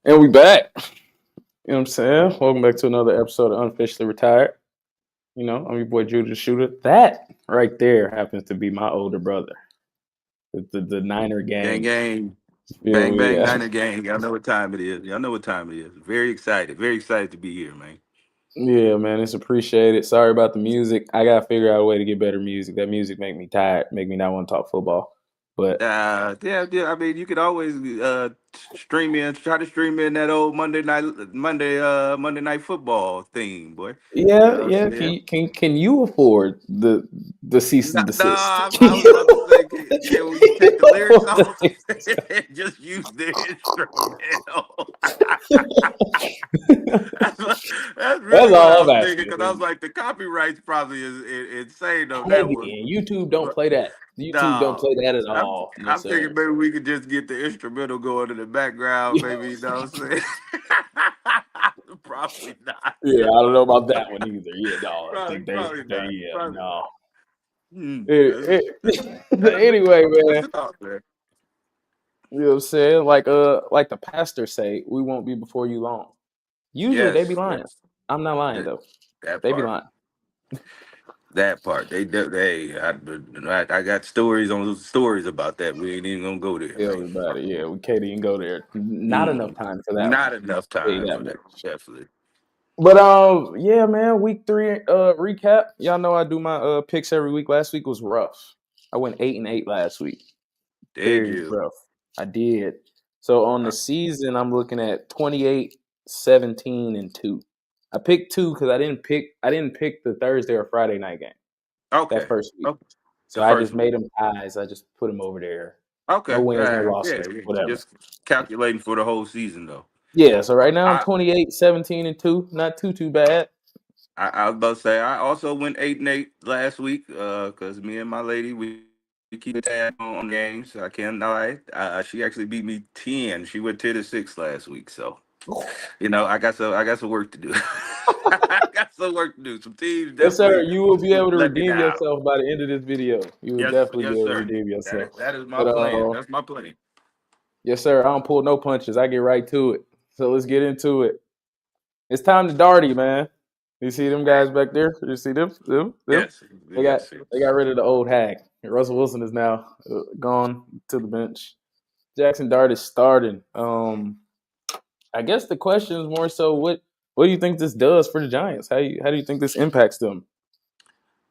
And we back. You know what I'm saying? Welcome back to another episode of Unofficially Retired. I'm your boy Judah Shoota. That right there happens to be my older brother. The Niner Gang, gang. gang, Feel bang, me? bang, Yeah. Niner gang. Y'all know what time it is. Y'all know what time it is. Very excited. Very excited to be here, man. Yeah, man. It's appreciated. Sorry about the music. I gotta figure out a way to get better music. That music make me tired, make me not want to talk football. But Yeah. I mean, you could always stream in, try to stream in that old Monday night football theme, boy. You yeah, know what yeah. I'm Can saying? you, can you afford the cease No, and desist? I was about to say, can we take the lyrics off and just use the instrumental? That's, what- that's That's really what I all was I'm thinking because I was asking. like, the copyrights probably is insane on that one. Heavy. And YouTube don't But play that. YouTube don't no, play that at I'm all. No, I'm thinking sir. maybe we could just get the instrumental going in the background. Maybe, you know what I'm saying? Probably not. Yeah, I don't know about that one either. Yeah, no, I think Probably not. yeah, Probably not. no. Hmm. That's Anyway, that's man, the thought, man. you know what I'm saying? Like the pastor say, we won't be before you long. Usually they be Yes, lying. yes. I'm not lying That, though. that They be part. lying. That part. I got stories on stories about that. We ain't even gonna go there, man. Everybody, yeah, we can't even go there. Not enough Mm, time for that one. not enough Tell you time that for that. much. Definitely. But yeah, man, week 3 recap. Y'all know I do my picks every week. Last week was rough. I went 8-8 last week. Did Very you? rough. I did. So on the season, I'm looking at 28, 17, and 2. I picked 2 because I didn't pick the Thursday or Friday night game that Okay. first week. Oh, So the I first just week. made them ties. I just put them over there. No Okay. wins, no Yeah. losses, Yeah. whatever. Just calculating for the whole season, though. Yeah, so right now I'm I 28, 17, and 2. Not too bad. I was about to say I also went 8-8 last week. Cause me and my lady we keep a tab on games. I can't lie. She actually beat me 10. She went 10-6 last week. So I got some work to do. I got some work to do. Some teams Yes, sir. definitely You will be able to let me redeem down. yourself by the end of this video. You will Yes, definitely be yes, able to sir. redeem That yourself. is that is my But plan. That's my plan. yes, sir. I don't pull no punches. I get right to it. So let's get into it. It's time to Darty, man. You see them guys back there? You see them? Them? Yes, They got yes, they got yes. rid of the old hag. Russell Wilson is now gone to the bench. Jackson Dart is starting. I guess the question is more so what do you think this does for the Giants? How do you think this impacts them?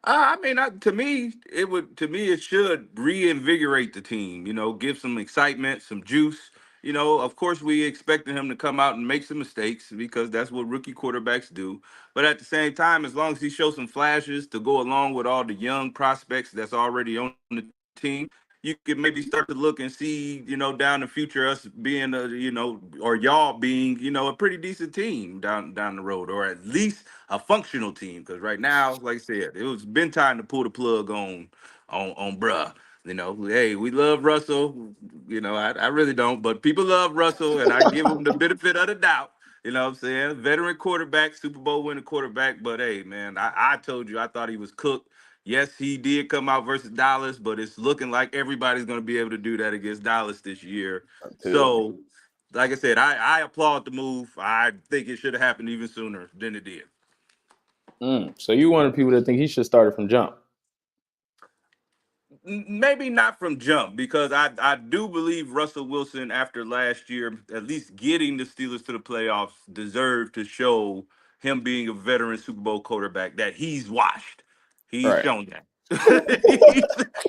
I mean, to me, it would. To me, it should reinvigorate the team. Give some excitement, some juice. Of course, we expected him to come out and make some mistakes because that's what rookie quarterbacks do. But at the same time, as long as he shows some flashes to go along with all the young prospects that's already on the team, you could maybe start to look and see, down the future us being or y'all being, a pretty decent team down the road, or at least a functional team. Because right now, like I said, it was been time to pull the plug on bruh. Hey, we love Russell. I really don't, but people love Russell, and I give him the benefit of the doubt. You know what I'm saying? Veteran quarterback, Super Bowl winning quarterback. But hey, man, I told you I thought he was cooked. Yes, he did come out versus Dallas, but it's looking like everybody's going to be able to do that against Dallas this year. Too. So, like I said, I applaud the move. I think it should have happened even sooner than it did. So you one of the people that think he should start it from jump. Maybe not from jump, because I do believe Russell Wilson, after last year, at least getting the Steelers to the playoffs, deserved to show him being a veteran Super Bowl quarterback that he's washed. He's Right. shown that.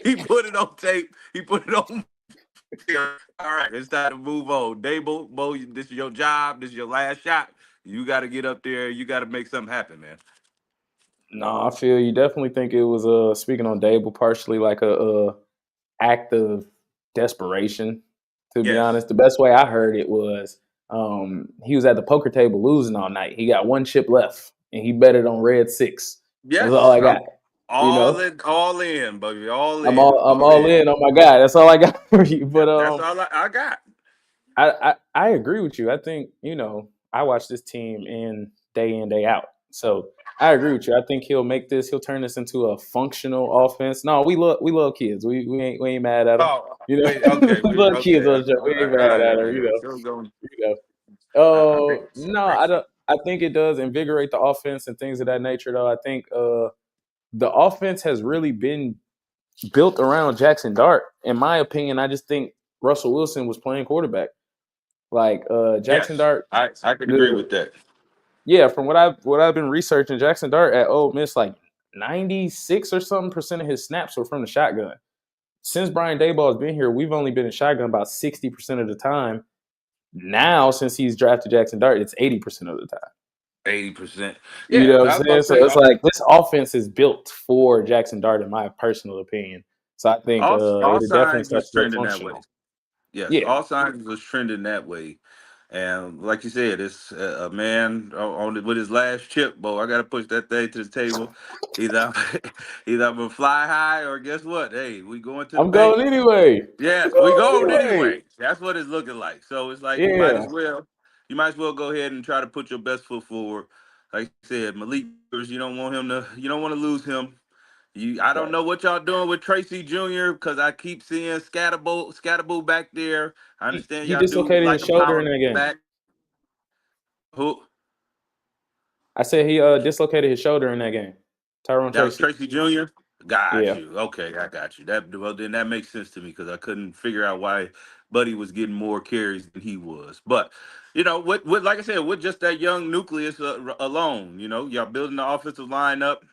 he put it on tape. He put it on film. All right, it's time to move on. Dable, Bo, this is your job. This is your last shot. You got to get up there. You got to make something happen, man. No, I feel you definitely think it was speaking on Dable partially like a act of desperation, to be Yes. honest. The best way I heard it was he was at the poker table losing all night. He got one chip left and he bet it on red 6. That's all Yes. I got. I'm You know, all in, baby. All I'm in. all I'm All all in. in on my guy. That's all I got for you. But That's all I got. I agree with you. I think, I watch this team in, day out. So I agree with you. I think he'll turn this into a functional offense. No, we love kids. We ain't mad at them. Oh, You know, wait. Okay. we love kids Okay. on the show. All We ain't right. mad All at right. them. Yeah. So going. You know. I think it's No, I crazy. don't. I think it does invigorate the offense and things of that nature. Though I think the offense has really been built around Jackson Dart. In my opinion, I just think Russell Wilson was playing quarterback. Like Jackson Yes, Dart, I could agree the with that. yeah, from what I've been researching, Jackson Dart at Ole Miss, like 96 or something percent of his snaps were from the shotgun. Since Brian Daboll has been here, we've only been in shotgun about 60% of the time. Now, since he's drafted Jackson Dart, it's 80% of the time. 80%. You Yeah, know what I'm I was about saying? to So say it's like this offense is built for Jackson Dart, in my personal opinion. So I think all it'll definitely signs start is to look trending that way. functional. Yes, Yeah, all signs was trending that way. And like you said, it's a man with his last chip. Boy, I got to push that thing to the table. Either either I'm gonna fly high, or guess what? Hey, we going to the I'm bank. going anyway. I'm Yes, we going going anyway. anyway. That's what it's looking like. So it's like Yeah, you might as well go ahead and try to put your best foot forward. Like I said, Malik, you don't want him to, you don't want to lose him. I don't right. know what y'all doing with Tracy Jr. because I keep seeing Scatterboo back there. I understand He y'all do dislocated his like a shoulder in power that game. back. Who? I said he dislocated his shoulder in that game. Tyrone That was Tracy. Tracy Jr. Got Yeah, you. Okay, I got you. That well, then that makes sense to me because I couldn't figure out why Buddy was getting more carries than he was. But with like I said, with just that young nucleus alone, y'all building the offensive line up.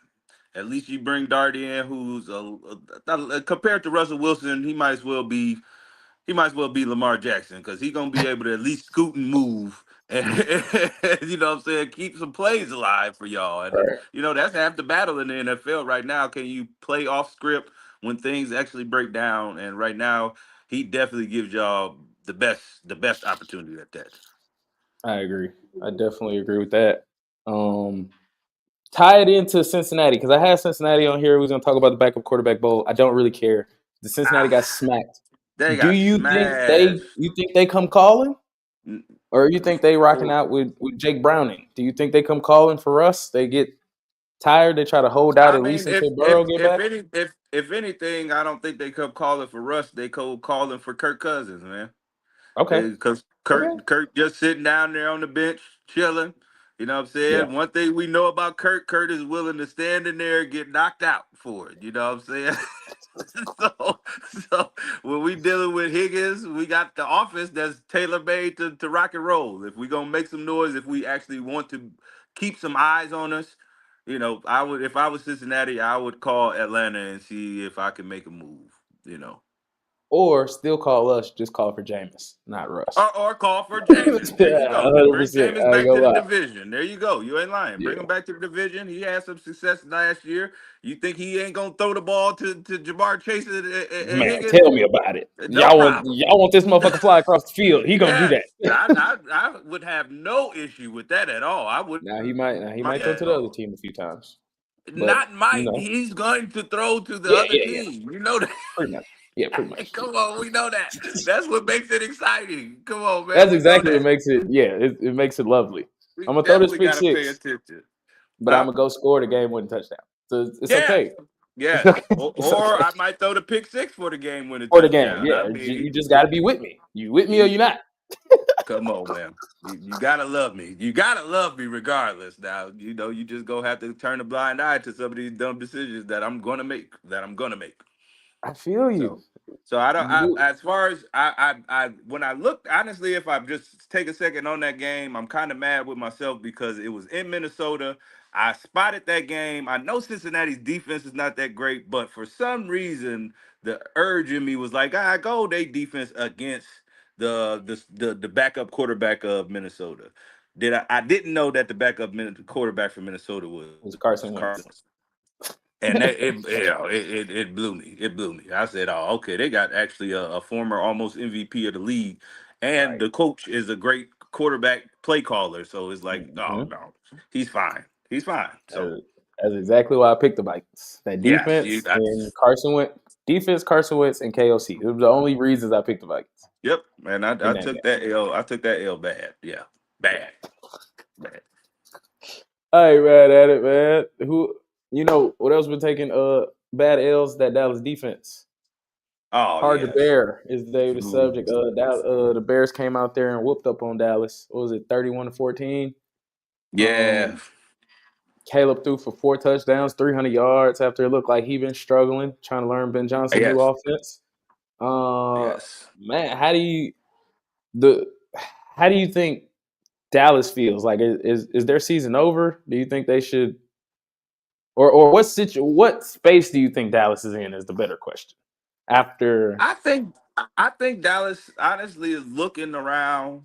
At least you bring Dart in, who's compared to Russell Wilson, he might as well be Lamar Jackson because he's gonna be able to at least scoot and move, and you know what I'm saying, keep some plays alive for y'all. And right. that's half the battle in the NFL right now. Can you play off script when things actually break down? And right now, he definitely gives y'all the best opportunity at that. I agree. I definitely agree with that. Um, Tie it into Cincinnati because I had Cincinnati on here. We was gonna talk about the backup quarterback bowl. I don't really care. The Cincinnati got Ah, smacked. they Do got you think smashed. they come calling, N- or you think they rocking For out with Jake Browning? Do you think they come calling for us? They get tired. They try to hold out I at least mean, if until if Burrow get if back. any if anything, I don't think they come calling for Russ. They come calling for Kirk Cousins, man. Okay. Because Okay. Kurt just sitting down there on the bench, chilling. You know what I'm Yeah. saying? One thing we know about Kurt is willing to stand in there and get knocked out for it. You know what I'm saying? so, so when we dealing with Higgins, we got the offense that's tailor made to rock and roll. If we gonna make some noise, if we actually want to keep some eyes on us, I would if I was Cincinnati, I would call Atlanta and see if I can make a move. You know. Or still call us. Just call for Jameis, not Russ. Or call for Jameis. There you go. Just bring 100%. Jameis I ain't back gonna to the lie. division. There you go. You ain't lying. Bring him Yeah. back to the division. He had some success last year. You think he ain't gonna throw the ball to Jamar Chase and Man, Higgins? tell me about it. No problem. Y'all want this motherfucker to fly across the field. He gonna do Yes, that. I would have no issue with that at all. I would Now he might throw to at the other all. team a few times. But Not Mike. He's going to throw to the yeah, other yeah, yeah. team. You know that. Pretty much. Yeah, pretty much. Come on, we know that. That's what makes it exciting. Come on, man. That's We know exactly what that. makes it. Yeah, it makes it lovely. We I'm gonna throw this definitely pick got to pay six, attention. but I'm Huh? gonna go score the game winning touchdown. So it's Yes, okay. It's yes. okay. Or, It's or okay I might throw the pick six for the game winning for the game. touchdown. Yeah, I you mean, just got to be with me. You with me or you you not? come on, man. You gotta love me. You gotta love me regardless. Now, you just gonna have to turn a blind eye to some of these dumb decisions that I'm gonna make. That I'm gonna make. I feel you. So, so I don't. You do. As far as when I looked honestly, if I just take a second on that game, I'm kind of mad with myself because it was in Minnesota. I spotted that game. I know Cincinnati's defense is not that great, but for some reason, the urge in me was like, go they defense against the backup quarterback of Minnesota. I didn't know that the quarterback for Minnesota It was was Carson Carson. Wentz. And it blew me. It blew me. I said, "Oh, okay. They got actually a former almost MVP of the league, and Right. the coach is a great quarterback play caller. So it's like, oh Hmm. no, he's fine. He's fine. So That's exactly why I picked the Vikings. That yes, defense and Carson Wentz, Carson Wentz, and KOC. It was the only reasons I picked the Vikings yep. And in I that game. took that L. I took that L bad. Yeah, Yeah. bad, bad. I ain't mad at it, man. Who what else been taking bad L's? That Dallas defense. Oh Hard to yes. bear is the Ooh, subject. The Bears came out there and whooped up on Dallas. What was it, 31-14? yeah. Um, Caleb threw for 4 touchdowns, 300 yards after it looked like he been struggling trying to learn Ben Johnson's new Yes. offense. Uh, Yes. Man, the how do you think Dallas feels? Like, is their season over? Do you think they should, or what space do you think Dallas is in? Is the better question. After, I think Dallas honestly is looking around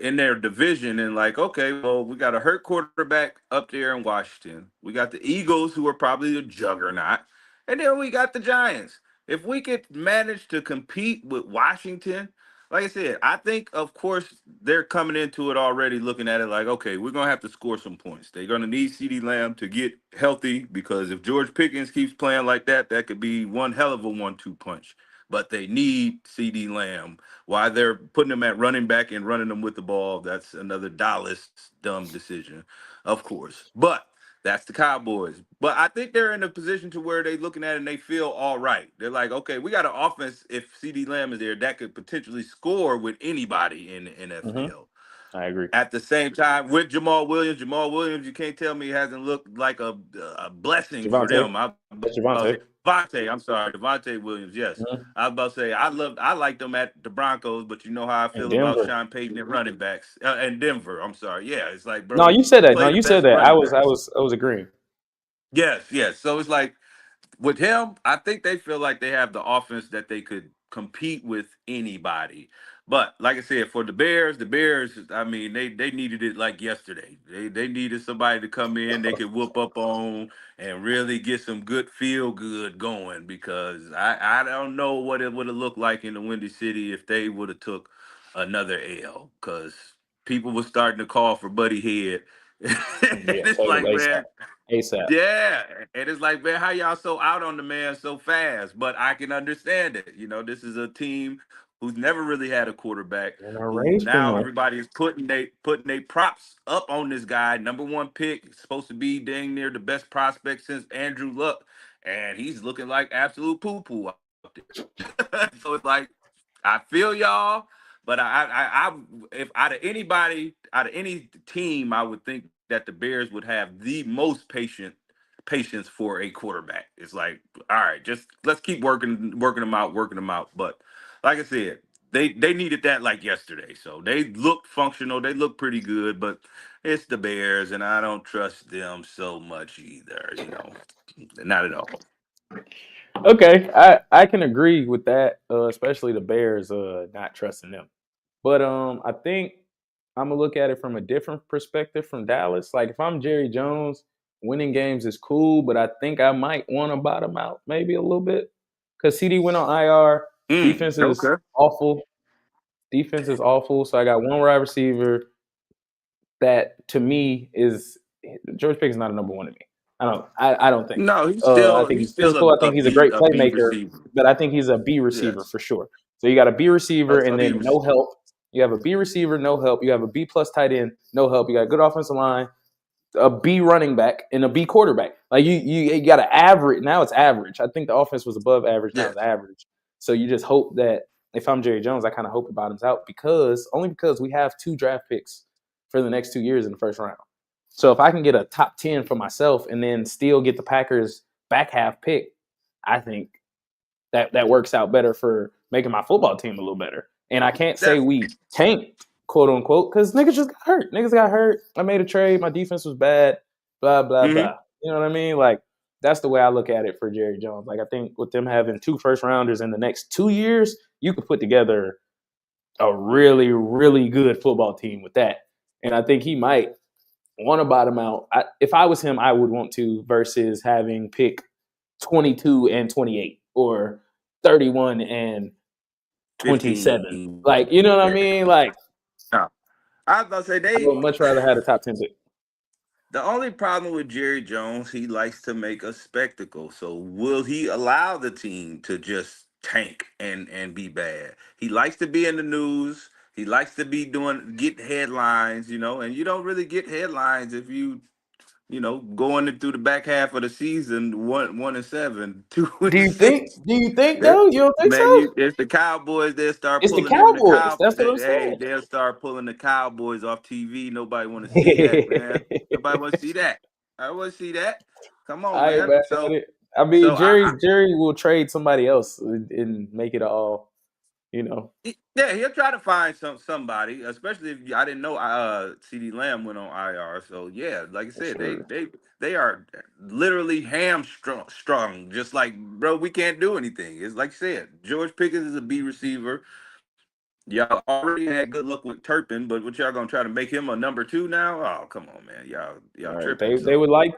in their division and like, okay, well, we got a hurt quarterback up there in Washington. We got the Eagles, who are probably a juggernaut, and then we got the Giants. If we could manage to compete with Washington, like I said, I think, of course, they're coming into it already looking at it like, okay, we're gonna have to score some points. They're gonna need CD Lamb to get healthy because if George Pickens keeps playing like that, that could be one hell of a 1-2 punch. But they need CD Lamb. Why they're putting them at running back and running them with the ball, that's another Dallas dumb decision, of course. But that's the Cowboys. But I think they're in a position to where they looking at it and they feel all right. They're like, okay, we got an offense if CD Lamb is there that could potentially score with anybody in the mhm, NFL. I agree. At the same time, with Jamal Williams, you can't tell me he hasn't looked like a blessing for Javante, them. I was about that's to say Javante. Devontae. I'm sorry, Devontae Williams. Yes, Mhm. I was about to say I liked them at the Broncos, but you know how I In feel about Denver. Sean Payton and running backs and Denver. I'm sorry. Yeah, it's like, No, bro, you said that. No, play the you said best that. I running was, I backs. was, I was agreeing. Yes, yes. So it's like with him, I think they feel like they have the offense that they could compete with anybody. But like I said, for the Bears, I mean, they needed it like yesterday. They needed somebody to come in they could whoop up on and really get some good feel good going because I don't know what it would have looked like in the Windy City if they would have took another L because people were starting to call for Buddy Head. And Yeah, it's take it like, ASAP. man, ASAP. yeah, and it's like, man, how y'all so out on the man so fast? But I can understand it. You know, this is a team who's never really had a quarterback. Who now Generational. everybody is putting they props up on this guy, number one pick, supposed to be dang near the best prospect since Andrew Luck, and he's looking like absolute poo poo out there. So it's like, I feel y'all, but if out of any team, I would think that the Bears would have the most patience for a quarterback. It's like, all right, just let's keep working them out. But like I said, they needed that like yesterday. So they looked functional. They looked pretty good, but it's the Bears, and I don't trust them so much either. Not at all. Okay, I can agree with that, especially the Bears not trusting them. But I think I'm gonna look at it from a different perspective from Dallas. Like if I'm Jerry Jones, winning games is cool, but I think I might want to bottom out maybe a little bit because CD went on IR. Defense is Okay. awful. Defense is awful. So I got one wide receiver that to me is George Pickens is not a number one to me. I don't think. No, he's I still think he's he's still physical. I think he's a great a B playmaker, receiver. but I think he's a B receiver Yes, for sure. So you got a B receiver a and B then no receiver. help. You have a B receiver, no help. You have a B plus tight end, no help. You got a good offensive line, a B running back, and a B quarterback. Like you got an average. Now it's average. I think the offense was above average. Now it's Yes. average. So you just hope that if I'm Jerry Jones, I kind of hope it bottoms out because we have 2 draft picks for the next 2 years in the first round. So if I can get a top 10 for myself and then still get the Packers back half pick, I think that works out better for making my football team a little better. And I can't say Definitely. we tanked, quote unquote, because niggas just got hurt. Niggas got hurt. I made a trade. My defense was bad. Blah blah Hmm. blah. You know what I mean? Like that's the way I look at it for Jerry Jones. Like I think with them having 2 first rounders in the next 2 years, you could put together a really really good football team with that. And I think he might want to bottom out. If I was him, I would want to versus having pick 22 and 28 or 31 and 27. 15. Like, you know what I Yeah. mean? Like, No. I was about to say I they would much rather have a top 10 pick. the only problem with Jerry Jones, he likes to make a spectacle. So will he allow the team to just tank and be bad? He likes to be in the news. He likes to be get headlines, and you don't really get headlines if you going through the back half of the season, 1-7, two Do and you think? six. Do you think Yeah. though? You don't think Man, so? it's the Cowboys. They'll start It's the pulling them. Cowboys. That's what I'm Hey, saying. they'll start pulling the Cowboys off TV. Nobody want to see that, man. Nobody want to see that. I want to see that. Come on, I ain't man. mad at So, it. I mean, so Jerry will trade somebody else and make it all. yeah, he'll try to find somebody, especially if I didn't know CD Lamb went on IR. So yeah, like I For said, they sure. they they are literally hamstrung. Just like, bro, we can't do anything. It's like you said, George Pickens is a B receiver. Y'all already had good luck with Turpin, but what y'all gonna try to make him a number two now? Oh, come on, man, y'all Right. tripping. They So would like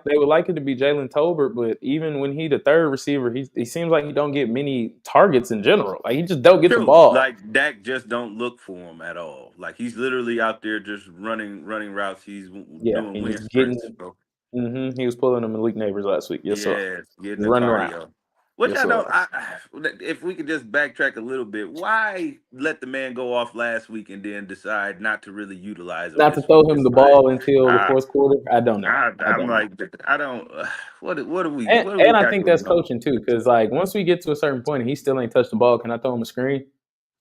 it to be Jalen Tolbert, but even when he the third receiver, he seems like he don't get many targets in general. Like he just don't get the true, ball. like Dak just don't look for him at all. Like he's literally out there just running routes. He's Yeah, doing he wind just getting. sprints. So He was pulling them Malik Neighbors last week. Yes, sir. yeah, getting Just the running around. cardio. Which Yes, I sir. don't. If we could just backtrack a little bit, why let the man go off last week and then decide not to really utilize him Not to this week? throw him It's the like, ball until the I, fourth quarter. I don't know. I I'm don't know. like, I don't. What do we And what do we and I got think going that's on? coaching too, because like once we get to a certain point and he still ain't touched the ball, can I throw him a screen?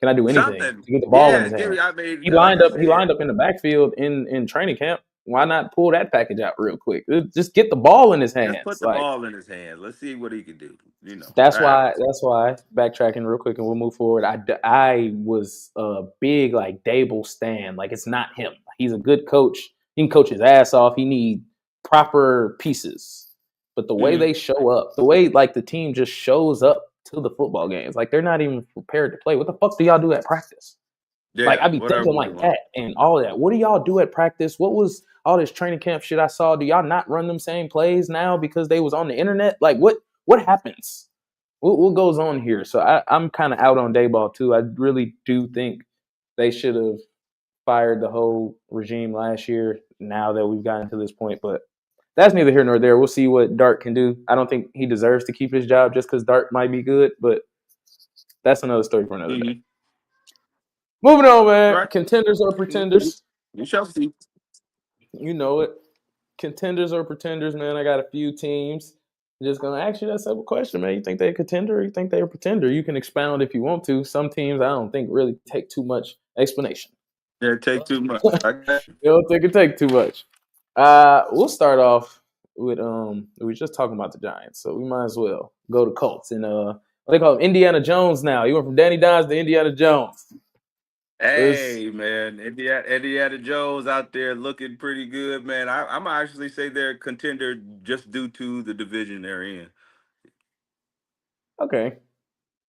Can I do anything Something, to get the ball in yeah. his Give hands? me. I mean, He like lined I up. He said, lined up in the backfield in training camp. Why not pull that package out real quick? Just get the ball in his just put hands. the Like ball in his hands. Let's see what he can do. that's I why. don't. That's why. Backtracking real quick, and we'll move forward. I was a big like Dable stan. Like it's not him. He's a good coach. He can coach his ass off. He need proper pieces. But the way Mhm. they show up, the way like the team just shows up to the football games, like they're not even prepared to play. What the fuck do y'all do at practice? Like Yeah, I be whatever thinking we like want. that and all of that. What do y'all do at practice? What was all this training camp shit I saw? Do y'all not run them same plays now because they was on the internet? Like what happens? What goes on here? So I'm kind of out on Dayball too. I really do think they should have fired the whole regime last year. Now that we've gotten to this point, but that's neither here nor there. We'll see what Dart can do. I don't think he deserves to keep his job just because Dart might be good, but that's another story for another day. Hmm. Moving on, man. Right. Contenders or pretenders? We shall see. You know it. Contenders or pretenders, man. I got a few teams. I'm just gonna ask you that simple question, man. You think they're a contender or you think they're a pretender? You can expound if you want to. Some teams I don't think really take too much explanation. Yeah, take too much. I got you. You don't think it take too much. We'll start off with we were just talking about the Giants, so we might as well go to Colts and what they call him Indiana Jones now. You went from Danny Dimes to Indiana Jones. It's Hey man, Indiana Jones out there looking pretty good, man. I'm actually say they're a contender just due to the division they're in. okay.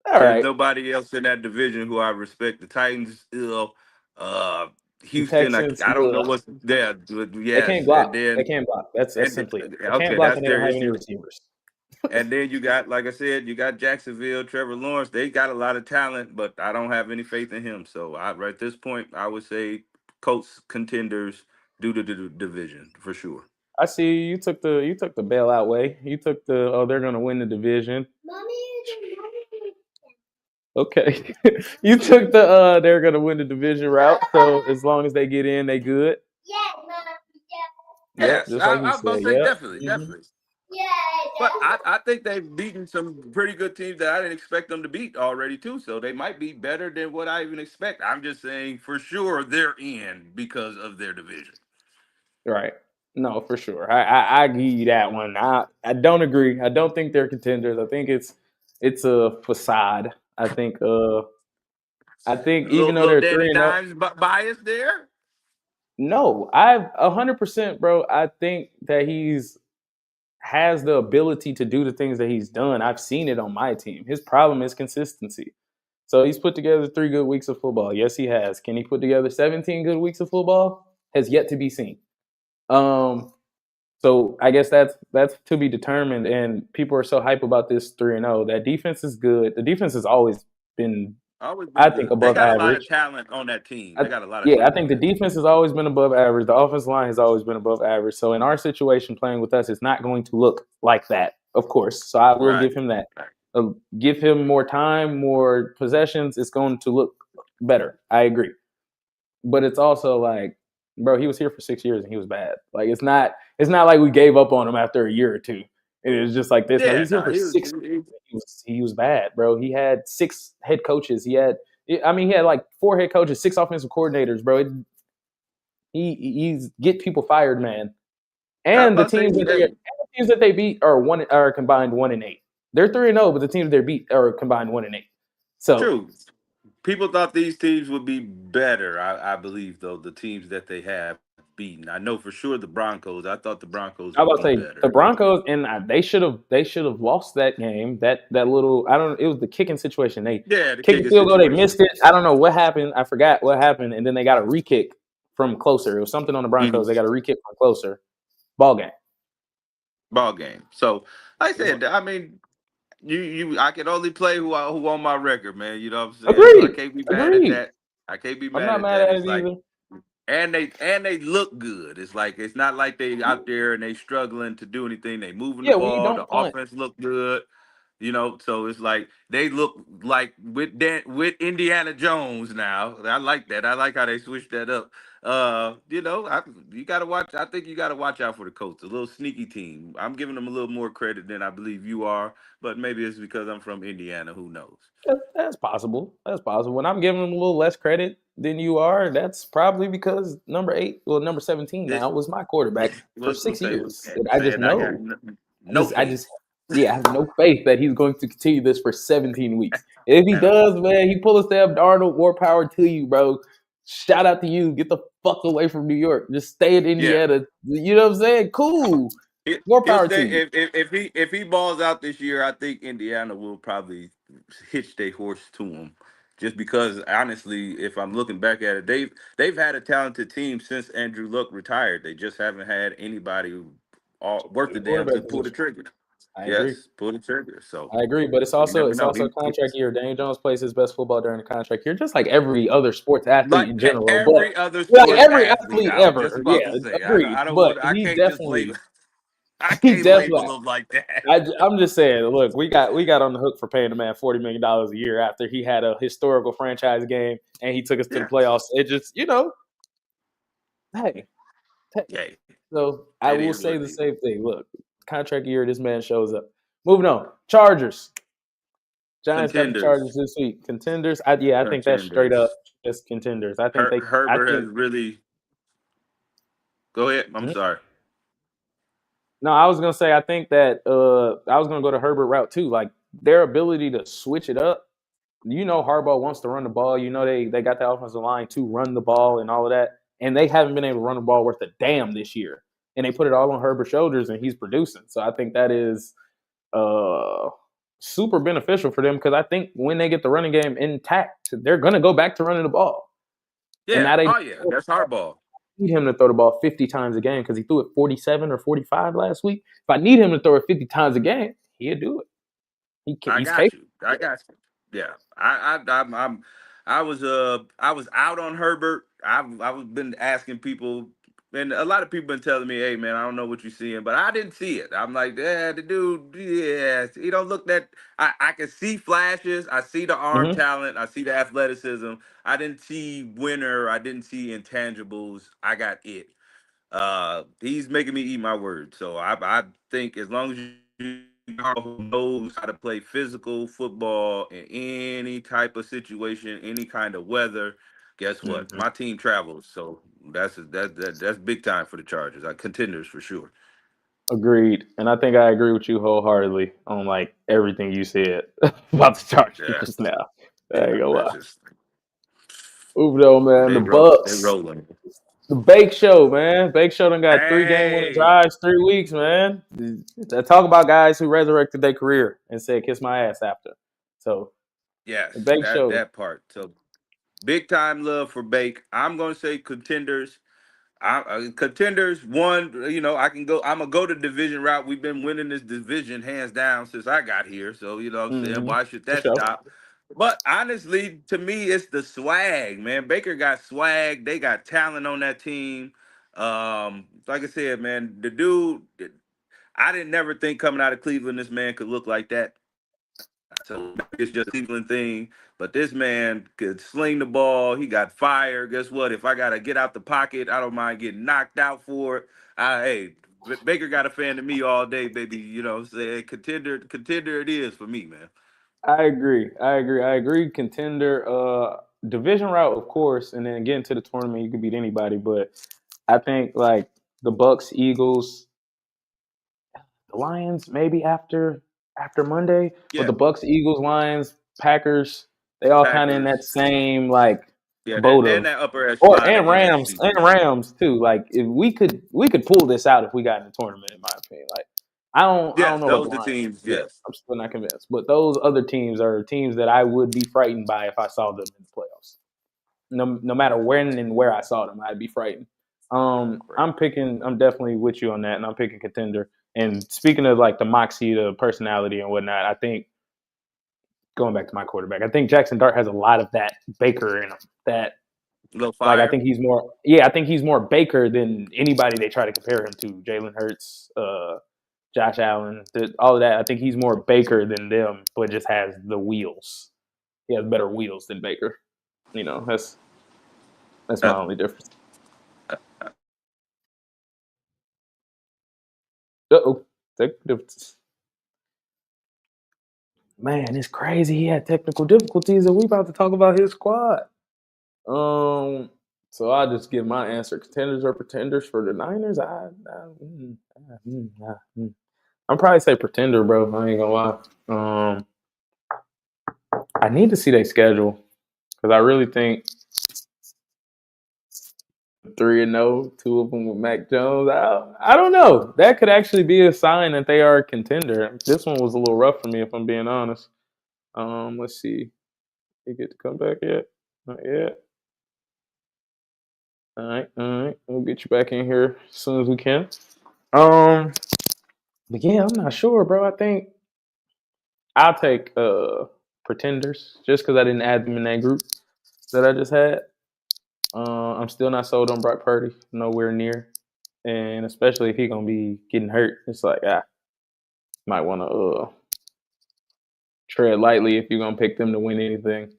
All There's right. nobody else in that division who I respect. The Titans, uh, The Houston. Texans, I don't know ugh. what's there. But They can't yes, block. They can't block. That's and simply it. They can't okay, block that's and they don't their have any issue. receivers. And then you got, like I said, you got Jacksonville, Trevor Lawrence. They got a lot of talent, but I don't have any faith in him. So at this point, I would say Colts contenders due to the division for sure. I see you took the bailout way. You took the they're gonna win the division. Okay. You took the they're gonna win the division route. So as long as they get in, they good. Yep, Yes, just like you I'm about said. to say Yep. definitely, definitely. But I think they've beaten some pretty good teams that I didn't expect them to beat already too. So they might be better than what I even expect. I'm just saying for sure they're in because of their division. Right. No, for sure. I give you that one. I don't agree. I don't think they're contenders. I think it's a facade. I think even though Little they're Danny 3-0, Dimes bias there. no, I've 100%, bro. I think that he's has the ability to do the things that he's done. I've seen it on my team. His problem is consistency. So he's put together 3 good weeks of football. Yes, he has. Can he put together 17 good weeks of football? Has yet to be seen. Um, so I guess that's to be determined. And people are so hype about this 3-0. That defense is good. The defense has always been, Always I been think, good. They above got a lot of average. talent on that team. I, They got a lot of yeah, I talent think on the that team. defense has always been above average. The offensive line has always been above average. So in our situation, playing with us, it's not going to look like that, of course. So I will Right. give him that. Give him more time, more possessions. It's going to look better. I agree. But it's also like, bro, he was here for 6 years and he was bad. Like it's not. It's not like we gave up on him after a year or two. It was just like this. No, he Yeah, was here no, for 6 years. He was bad, bro. He had 6 head coaches. He had like 4 head coaches, 6 offensive coordinators, bro. He's get people fired, man. I'm And the about to say, teams that hey, they beat are combined 1-8. They're 3-0, but the teams they beat are combined 1-8. So true. People thought these teams would be better. I believe though the teams that they have beaten. I know for sure the Broncos. I thought the Broncos I would was be about to say better. the Broncos, and they should have lost that game. That little I don't. It was the kicking situation. They Yeah, the kicked the kicking field goal. They situation. missed it. I don't know what happened. I forgot what happened, and then they got a re-kick from closer. It was something on the Hmm. Broncos. They got a re-kick from closer. Ball game. Ball game. So, like I It was- said, I mean, I can only play who on my record, man. You know what I'm saying? So I Agreed. can't be mad at Agreed. that. I can't be I'm mad not at mad that. at It's it like either. and they look good. It's like it's not like they out there and they struggling to do anything. They moving the Yeah, we ball. The don't punt. offense look good. So it's like they look like with Indiana Jones now. I like that. I like how they switched that up. You got to watch. I think you got to watch out for the Colts, a little sneaky team. I'm giving them a little more credit than I believe you are, but maybe it's because I'm from Indiana. Who knows? That's possible. That's possible. When I'm giving them a little less credit than you are, that's probably because number 17 This now was my quarterback for was gonna 6 say, years. And I just man, I got know. no I faith. just, yeah, I have no faith that he's going to continue this for 17 weeks. If he does, man, he pull a step, Darnold, more power to you, bro. Shout out to you. Get the fuck away from New York. Just stay in Yeah. Indiana. You know what I'm saying? Cool. More He'll power to stay you. if he balls out this year. I think Indiana will probably hitch their horse to him, just because honestly, if I'm looking back at it, they've had a talented team since Andrew Luck retired. They just haven't had anybody worth the The damn to quarterback pull the position. trigger. I agree. Yes, pull the trigger. So I agree, but it's you also never it's know. also a contract year. Daniel Jones plays his best football during the contract year, just like every other sports athlete Like in general. But every other like sports every athlete, athlete I was just ever, about yeah, to say. agreed. I don't But want. I he can't just label. definitely, I he can't definitely. label them like that. I'm just saying. Look, we got on the hook for paying the man $40 million a year after he had a historical franchise game and he took us to the Yeah. playoffs. It just, hey, hey. Hey, So it I will is what say it the is. same thing. Look, contract year, this man shows up. Moving on, Chargers. Giants got the Chargers Contenders. this week. Contenders. I think that's straight up Contenders. just contenders. I think they. I Herbert has think. really. Go ahead. I'm Mhm. sorry. No, I was gonna say I think that I was gonna go to Herbert route too. Like their ability to switch it up. Harbaugh wants to run the ball. They got the offensive line to run the ball and all of that, and they haven't been able to run the ball worth a damn this year. And they put it all on Herbert's shoulders, and he's producing. So I think that is uh super beneficial for them because I think when they get the running game intact, they're gonna go back to running the ball. And Yeah. now they Oh yeah. That's hardball. need him to throw the ball 50 times a game because he threw it 47 or 45 last week. If I need him to throw it 50 times a game, he'll do it. I He's got capable. you. I got you. Yeah. I was out on Herbert. I've been asking people, and a lot of people been telling me, "Hey man, I don't know what you're seeing," but I didn't see it. I'm like, yeah, the dude, yeah, he don't look that. I can see flashes. I see the arm Mm-hmm. talent. I see the athleticism. I didn't see winner. I didn't see intangibles. I got it. He's making me eat my words. So I think as long as you who knows how to play physical football in any type of situation, any kind of weather, guess what? Mm-hmm. My team travels, so that's big time for the Chargers. Contenders for sure. Agreed. And I think I agree with you wholeheartedly on like everything you said about the Chargers Yeah, just now. I yeah. ain't gonna That's lie. just Moving on, man. The they Bucks. rolling. The Bake Show, man. Bake Show done got 3 game winning Hey, drives, 3 weeks, man. Talk about guys who resurrected their career and said, kiss my ass after. So the yes, Bake that Show. that part. So big time love for Bake. I'm gonna say contenders. Contenders one, I can go. I'm gonna go the division route. We've been winning this division hands down since I got here. So you know what I'm saying. Mm-hmm. Why should For that sure. stop? But honestly, to me, it's the swag, man. Baker got swag. They got talent on that team. Like I said, man, the dude. I didn't never think coming out of Cleveland, this man could look like that. So maybe it's just a Cleveland thing. But this man could sling the ball. He got fire. Guess what? If I gotta get out the pocket, I don't mind getting knocked out for it. Hey, Baker got a fan of me all day, baby. You know what I'm saying? Contender it is for me, man. I agree. I agree. I agree. Contender, division route, of course, and then getting to the tournament, you could beat anybody. But I think like the Bucks, Eagles, the Lions, maybe after Monday, but Yeah, the Bucks, Eagles, Lions, Packers, they all kind of in that Packers. same like Yeah, boat they're in of, that upper or echelon of NFC. And Rams too. Like if we could pull this out if we got in the tournament, in my opinion. Like I don't Yes, know about those the the Lions teams. yet. Yes. I'm still not convinced, but those other teams are teams that I would be frightened by if I saw them in the playoffs. No matter when and where I saw them, I'd be frightened. Correct. I'm definitely with you on that, and I'm picking contender. And speaking of like the moxie, the personality and whatnot, I think going back to my quarterback, I think Jackson Dart has a lot of that Baker in him. That Little like I fire. think he's more yeah, I think he's more Baker than anybody they try to compare him to. Jalen Hurts, Josh Allen, all of that. I think he's more Baker than them, but just has the wheels. He has better wheels than Baker. That's Uh, my only difference. Uh-oh. Man, it's crazy. He had technical difficulties, and we about to talk about his squad. Um, so I'll just give my answer: contenders or pretenders for the Niners. I'm probably say pretender, bro. I ain't gonna lie. I need to see their schedule because I really think 3-0, two of them with Mac Jones. I don't know. That could actually be a sign that they are a contender. This one was a little rough for me, if I'm being honest. Let's see. You get to come back yet? Not yet. All right. We'll get you back in here as soon as we can. Um, but yeah, I'm not sure, bro. I think I'll take pretenders just because I didn't add them in that group that I just had. I'm still not sold on Brock Purdy, nowhere near, and especially if he gonna be getting hurt, it's like might want to tread lightly if you're gonna pick them to win anything.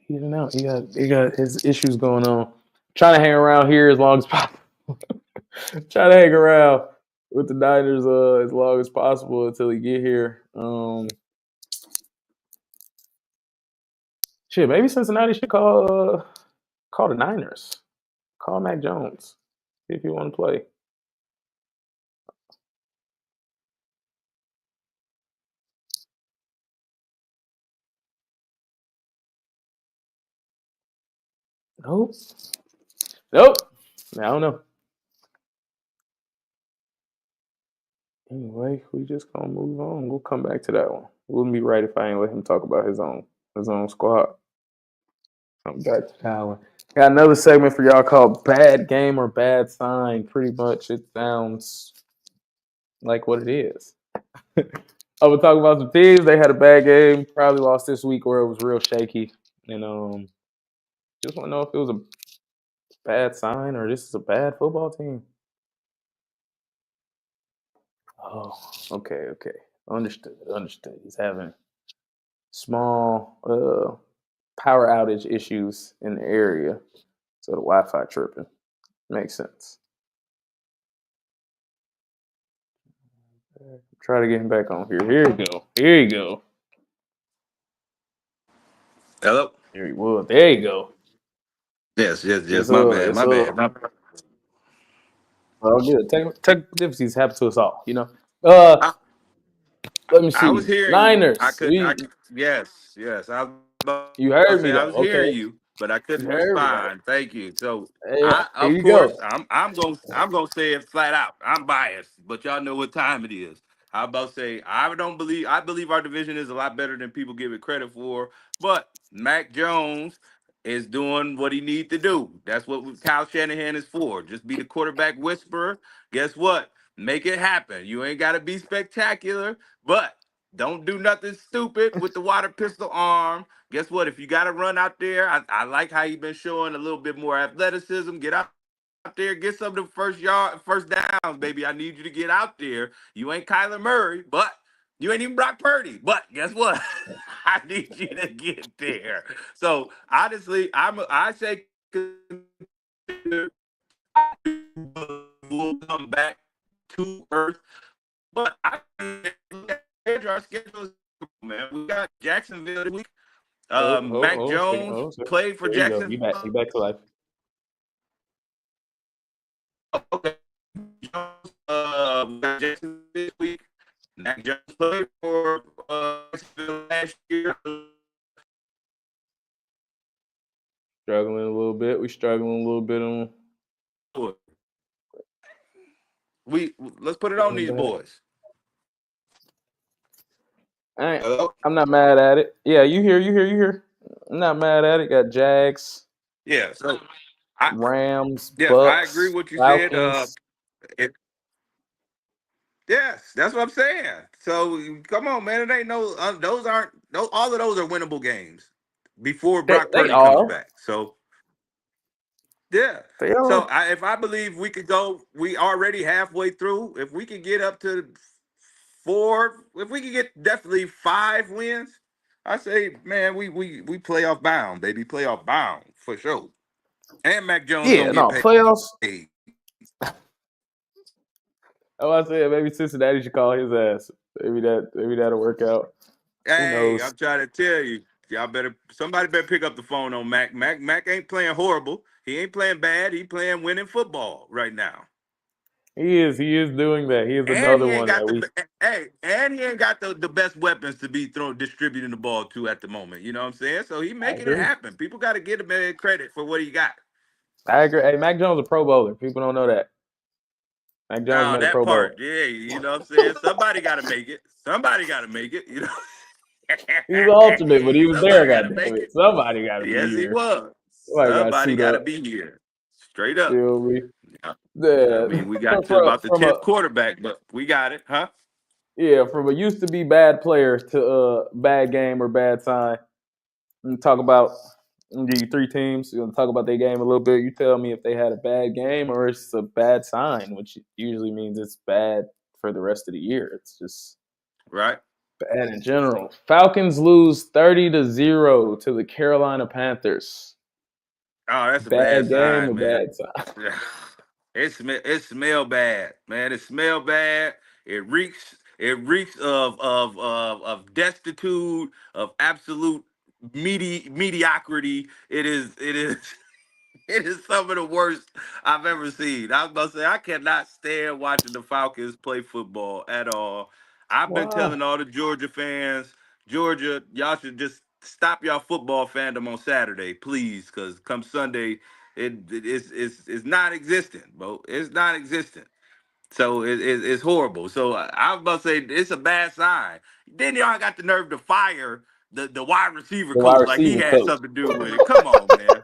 Even out, he got his issues going on. Trying to hang around here as long as possible. Try to hang around with the Niners as long as possible until he get here. Shit, maybe Cincinnati should call the Niners. Call Mac Jones. See if you want to play. Nope. Nope. I don't know. Anyway, we just gonna move on. We'll come back to that one. It wouldn't be right if I ain't let him talk about his own squad. Come back to that one. Got another segment for y'all called "Bad Game or Bad Sign." Pretty much, it sounds like what it is. I would talk about some teams. They had a bad game, probably lost this week, where it was real shaky, and just want to know if it was a bad sign or this is a bad football team. Oh, okay. Understood. He's having small power outage issues in the area, so the Wi-Fi tripping makes sense. Try to get him back on here. Here you go. Here you go. Hello. Here he was. There you go. Yes. It's My bad. it's My bad. My bad. all good. Technical difficulties happen to us all. Uh, I, let me I was see. hearing you. Niners. Yes. I was about to say I You was heard me hearing though. you, Okay, but I couldn't you heard me though. respond. Thank you. So Yeah, of here you course, go. I'm gonna say it flat out. I'm biased, but y'all know what time it is. How about say I believe our division is a lot better than people give it credit for, but Mac Jones is doing what he need to do. That's what Kyle Shanahan is for. Just be the quarterback whisperer. Guess what? Make it happen. You ain't got to be spectacular, but don't do nothing stupid with the water pistol arm. Guess what? If you got to run out there, I like how you've been showing a little bit more athleticism. Get out there, get some of the first downs, baby. I need you to get out there. You ain't Kyler Murray, but you ain't even Brock Purdy. But guess what? I need you to get there. So honestly, I say contender. will come back to earth. But I our schedule, man. We got Jacksonville this week. Mac Hold a second. Jones Hold a second. played for There you go. You Jacksonville. back. You back to life. Okay. Jones, we got Jacksonville this week. Mac Jones played for Jacksonville last year. Struggling a little bit. We struggling a little bit on. Let's put it on these Back. boys. I'm not mad at it. Yeah, you hear. I'm not mad at it. Got Jags. Yeah, so Rams, yes, I agree Bucks, with what you said. Falcons. Yes, that's what I'm saying. So come on, man. It ain't no those aren't no all of those are winnable games before Brock They Purdy comes are. back. So yeah. They are. So if I believe we could go, we already halfway through. If we could get up to 4, if we could get definitely 5 wins, I say, man, we playoff bound, baby, playoff bound for sure. And Mac Jones Yeah, gonna get no paid. playoffs. Oh, I said maybe Cincinnati should call his ass. Maybe that'll work out. Who Hey, knows? I'm trying to tell you, somebody better pick up the phone on Mac. Mac ain't playing horrible. He ain't playing bad. He playing winning football right now. He is doing that. He is And another he ain't one got that we. and he ain't got the best weapons to be distributing the ball to at the moment. You know what I'm saying? So he I making it agree. happen. People got to give him credit for what he got. I agree. Hey, Mac Jones a Pro Bowler. People don't know that. Mac Jones Oh, made a that Pro Bowl. part, yeah. You know what I'm saying? Somebody got to make it. Somebody got to make it. You know. He was alternate, but he was there. Somebody got to Goddamn make it! it. Somebody got to be Yes, he here. was. Somebody got to Somebody suit got to up. be here. Straight up. Feel me? Yeah. I Yeah. mean, we got to about the from 10th a quarterback, but we got it, huh? from a used to be bad player to bad game or bad sign. Talk about give you 3 teams. You're gonna talk about their game a little bit. You tell me if they had a bad game or it's a bad sign, which usually means it's bad for the rest of the year. It's just Right. bad in general. Falcons lose 30-0 to the Carolina Panthers. Oh, that's a bad Bad game sign, or man. bad sign? It smell bad, man. It smell bad. It reeks of destitute, of absolute mediocrity. It is it is some of the worst I've ever seen. I was about to say I cannot stand watching the Falcons play football at all. I've been Why? telling all the Georgia fans, Georgia, y'all should just stop y'all football fandom on Saturday, please, because come Sunday, it's non-existent, bro. It's non-existent. So it's horrible. So I was about to say it's a bad sign. Then y'all got the nerve to fire the wide receiver The wide coach like he receiver had coach. something to do with it. Come on, man.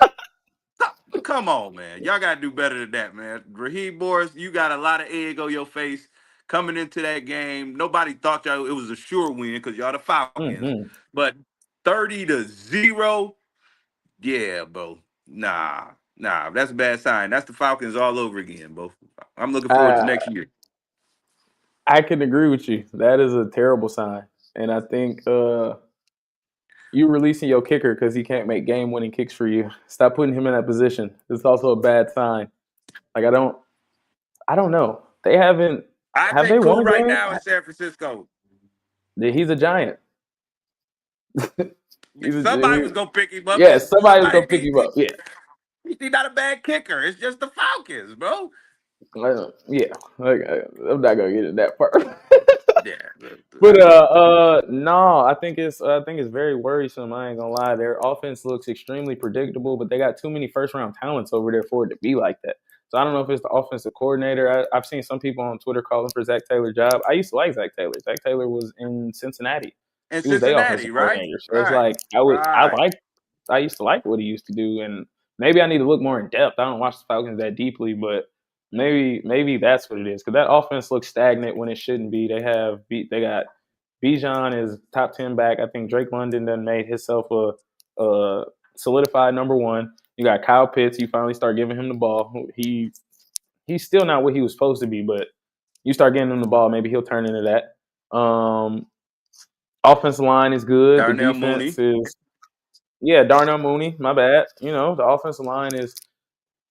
Come on, man. Y'all gotta do better than that, man. Raheem Morris, you got a lot of egg on your face coming into that game. Nobody thought y'all it was a sure win because y'all the Falcons. Mm-hmm. But 30-0, yeah, bro. Nah, that's a bad sign. That's the Falcons all over again, bro. I'm looking forward to I next year. I can agree with you. That is a terrible sign, and I think you releasing your kicker because he can't make game-winning kicks for you. Stop putting him in that position. It's also a bad sign. Like I don't know. They haven't. I Have they take won cool a right game? now in San Francisco. He's a giant. Somebody was gonna pick him up. Yeah, somebody was gonna pick him up. Yeah, He's not a bad kicker. It's just the Falcons, bro. yeah. Like, I'm not gonna get in that part. Yeah. But no, I think it's very worrisome. I ain't gonna lie. Their offense looks extremely predictable, but they got too many first round talents over there for it to be like that. So I don't know if it's the offensive coordinator. I've seen some people on Twitter calling for Zach Taylor's job. I used to like Zach Taylor. Zach Taylor was in Cincinnati. In He was their Cincinnati, offensive right? coordinator. So it's Right. like Right. I used to like what he used to do, and maybe I need to look more in depth. I don't watch the Falcons that deeply, but maybe that's what it is. Because that offense looks stagnant when it shouldn't be. They got Bijan is top 10 back. I think Drake London done made himself a solidified number one. You got Kyle Pitts. You finally start giving him the ball. He's still not what he was supposed to be, but you start getting him the ball, maybe he'll turn into that. Offensive line is good. The Darnell defense Mooney. is Darnell Mooney. My bad. The offensive line is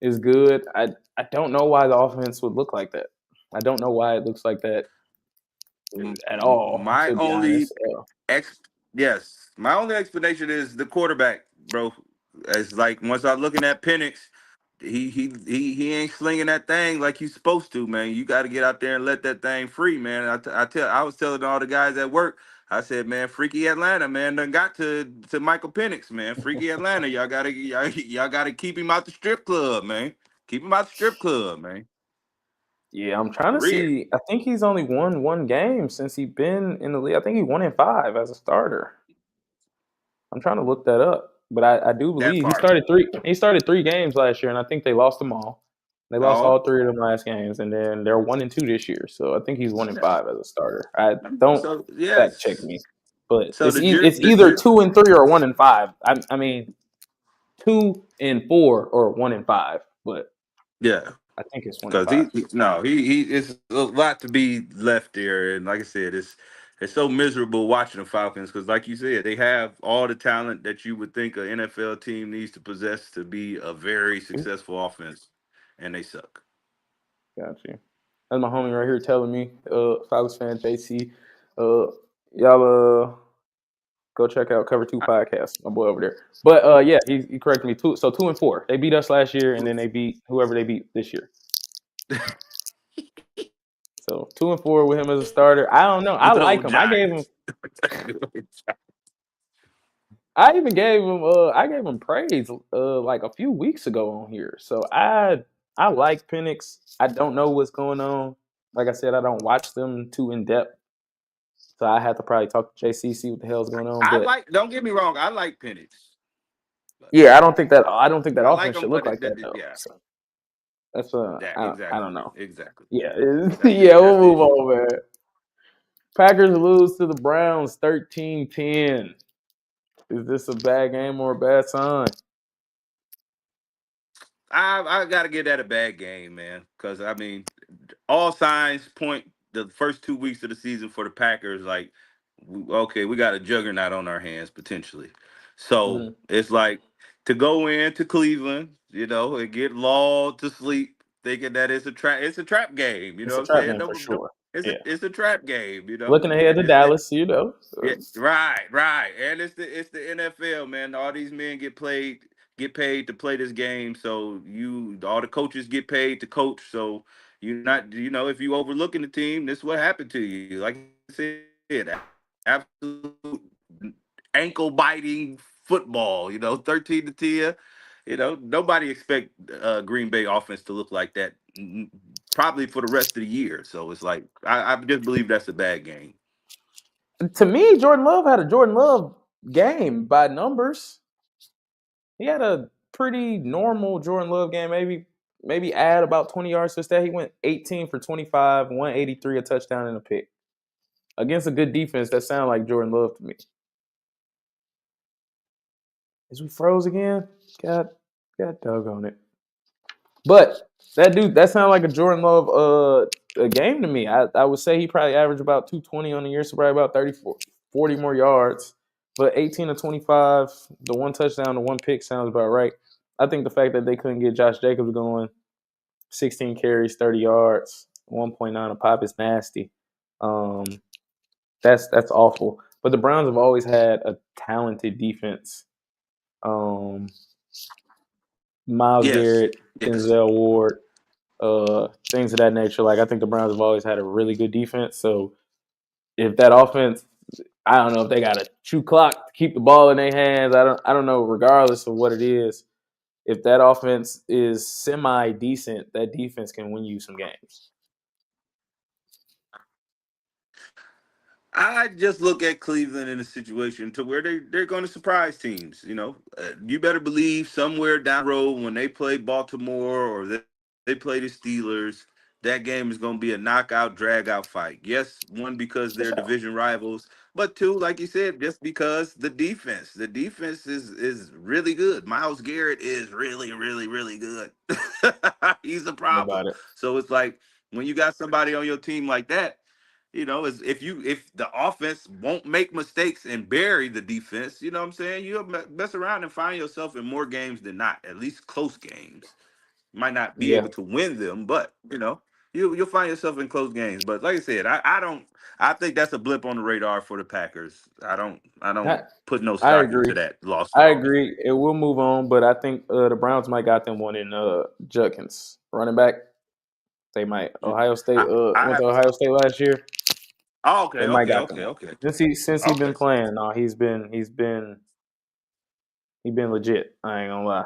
is good. I don't know why the offense would look like that. I don't know why it looks like that at all, My to be only honest. ex yes, my only explanation is the quarterback, bro. It's like once I'm looking at Penix, he ain't slinging that thing like he's supposed to, man. You got to get out there and let that thing free, man. I was telling all the guys at work. I said, man, freaky Atlanta, man, done got to Michael Penix, man. Freaky Atlanta, y'all gotta keep him out the strip club, man. Keep him out the strip club, man. Yeah, I'm trying For to real. see. I think he's only won one game since he's been in the league. I think he won in five as a starter. I'm trying to look that up, but I do That believe he part. started three. He started three games last year, and I think they lost them all. They lost Oh, all three of them last games, and then they're 1-2 this year. So I think he's 1-5 as a starter. I don't so fact check yes. me, but So it's either 2-3 or 1-5. I mean 2-4 or 1-5, but yeah, I think it's one and because five. no he it's a lot to be left there, and like I said, it's so miserable watching the Falcons because, like you said, they have all the talent that you would think an NFL team needs to possess to be a very successful offense, and they suck. Got you. That's my homie right here telling me, Falcons fan JC, uh, y'all go check out Cover Two podcast, my boy over there. But yeah, he corrected me too. So 2-4, they beat us last year, and then they beat whoever they beat this year. So 2-4 with him as a starter. I don't know. I Good like old him. I gave him. Giants. Good old I even gave him. I gave him praise. Like a few weeks ago on here. So I like Penix. I don't know what's going on. Like I said, I don't watch them too in depth. So I have to probably talk to JC, see what the hell's going on. I But like. Don't get me wrong. I like Penix. But yeah, I don't think that I like offense him, should but look like that though. yeah, So that's that I don't exactly, know. exactly. Yeah, That's yeah, it. That's we'll the move issue. on, man. Packers lose to the Browns 13-10. Is this a bad game or a bad sign? I got to give that a bad game, man. Because I mean, all signs point the first 2 weeks of the season for the Packers. Like, okay, we got a juggernaut on our hands potentially. So Mm-hmm. it's like to go into Cleveland, and get lulled to sleep, thinking that it's a trap. It's a trap game. You know It's a what I'm trap saying? game No, for no, sure. it's a Yeah. it's a trap game. Looking ahead And to it's that. Dallas. Yeah, right, right. And it's the NFL, man. All these men get paid to play this game. So all the coaches get paid to coach. So you're not, if you overlooking the team, this is what happened to you. Like I said, absolute ankle biting football. 13-10. Nobody expect Green Bay offense to look like that. Probably for the rest of the year. So it's like I just believe that's a bad game. To me, Jordan Love had a Jordan Love game by numbers. He had a pretty normal Jordan Love game. Maybe add about 20 yards to his stat. He went 18 for 25, 183, a touchdown and a pick against a good defense. That sounded like Jordan Love to me. Is we froze again? God, God doggone it. But that sounded like a Jordan Love a game to me. I would say he probably averaged about 220 on the year, so probably about 40 more yards. But 18 to 25, the one touchdown, the one pick sounds about right. I think the fact that they couldn't get Josh Jacobs going, 16 carries, 30 yards, 1.9 a pop is nasty. Um, that's awful. But the Browns have always had a talented defense. Um, Miles Yes, Garrett, yes. Denzel Ward, things of that nature. Like I think the Browns have always had a really good defense. So if that offense, I don't know if they got a true clock to keep the ball in their hands. I don't know. Regardless of what it is, if that offense is semi decent, that defense can win you some games. I just look at Cleveland in a situation to where they're going to surprise teams. You better believe somewhere down the road when they play Baltimore or they play the Steelers, that game is going to be a knockout, drag out fight. Yes, one because For they're sure. division rivals, but two, like you said, just because the defense is really good. Miles Garrett is really, really, really good. He's a Think problem. about it. So it's like when you got somebody on your team like that, is if the offense won't make mistakes and bury the defense, you know what I'm saying? You'll mess around and find yourself in more games than not, at least close games. Might not be Yeah, able to win them, but you'll find yourself in close games. But like I said, I don't. I think that's a blip on the radar for the Packers. I don't I, put no I stock into agree. that loss at I all. agree. It will move on, but I think the Browns might got them one in Judkins running back. They might. Ohio State I went to have. Ohio State last year. Oh, They okay, might okay, got them okay, one. okay, Since he been okay. playing, no, he been legit. I ain't gonna lie.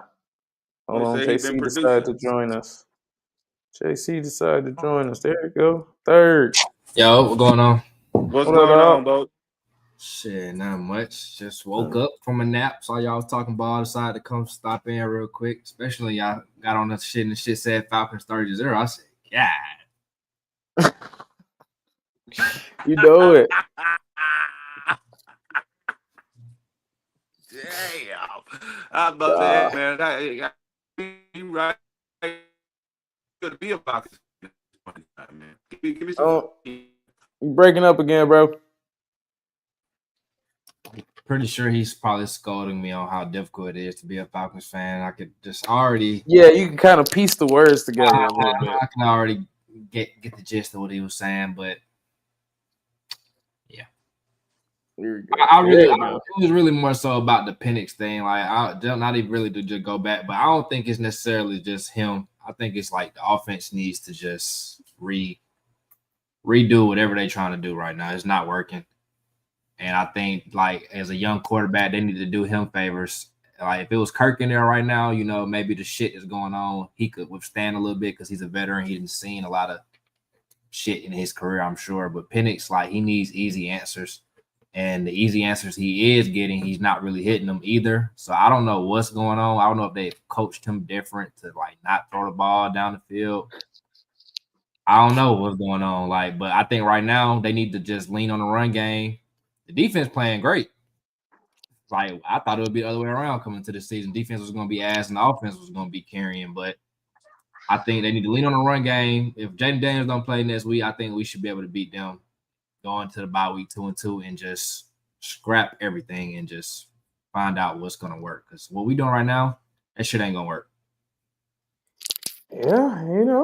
Hold Would on, say he JC been decided producing. to join us. JC decided to join us. There you go. Third. Yo, what's going on? What's What up, going on, dog? Bo? Shit, not much. Just woke up from a nap. Saw y'all was talking ball. Decided to come stop in real quick. Especially y'all got on the shit and the shit said Falcons 30-0. I said, yeah. You know it. Damn. I was about to say, Uh, hey, man, you right. Gonna be about this, man. Give me some. oh, you breaking up again, bro. Pretty sure he's probably scolding me on how difficult it is to be a Falcons fan. I could just already, Yeah, you can kind of piece the words together a little bit. I can already get the gist of what he was saying. But yeah, There you go. I There really, you go. it was really more so about the Penix thing. Like, not even really to just go back, but I don't think it's necessarily just him. I think it's like the offense needs to just redo whatever they're trying to do right now. It's not working. And I think, like, as a young quarterback, they need to do him favors. Like, if it was Kirk in there right now, maybe the shit is going on. He could withstand a little bit because he's a veteran. He's seen a lot of shit in his career, I'm sure. But Penix, like, he needs easy answers. And the easy answers he is getting, he's not really hitting them either. So I don't know what's going on. I don't know if they've coached him different to, like, not throw the ball down the field. I don't know what's going on. Like, but I think right now they need to just lean on the run game. The defense playing great. Like, I thought it would be the other way around coming to the season. Defense was going to be ass and the offense was going to be carrying. But I think they need to lean on the run game. If Jaden Daniels don't play next week, I think we should be able to beat them going to the bye week 2-2 and just scrap everything and just find out what's going to work. Because what we doing right now, that shit ain't going to work. Yeah,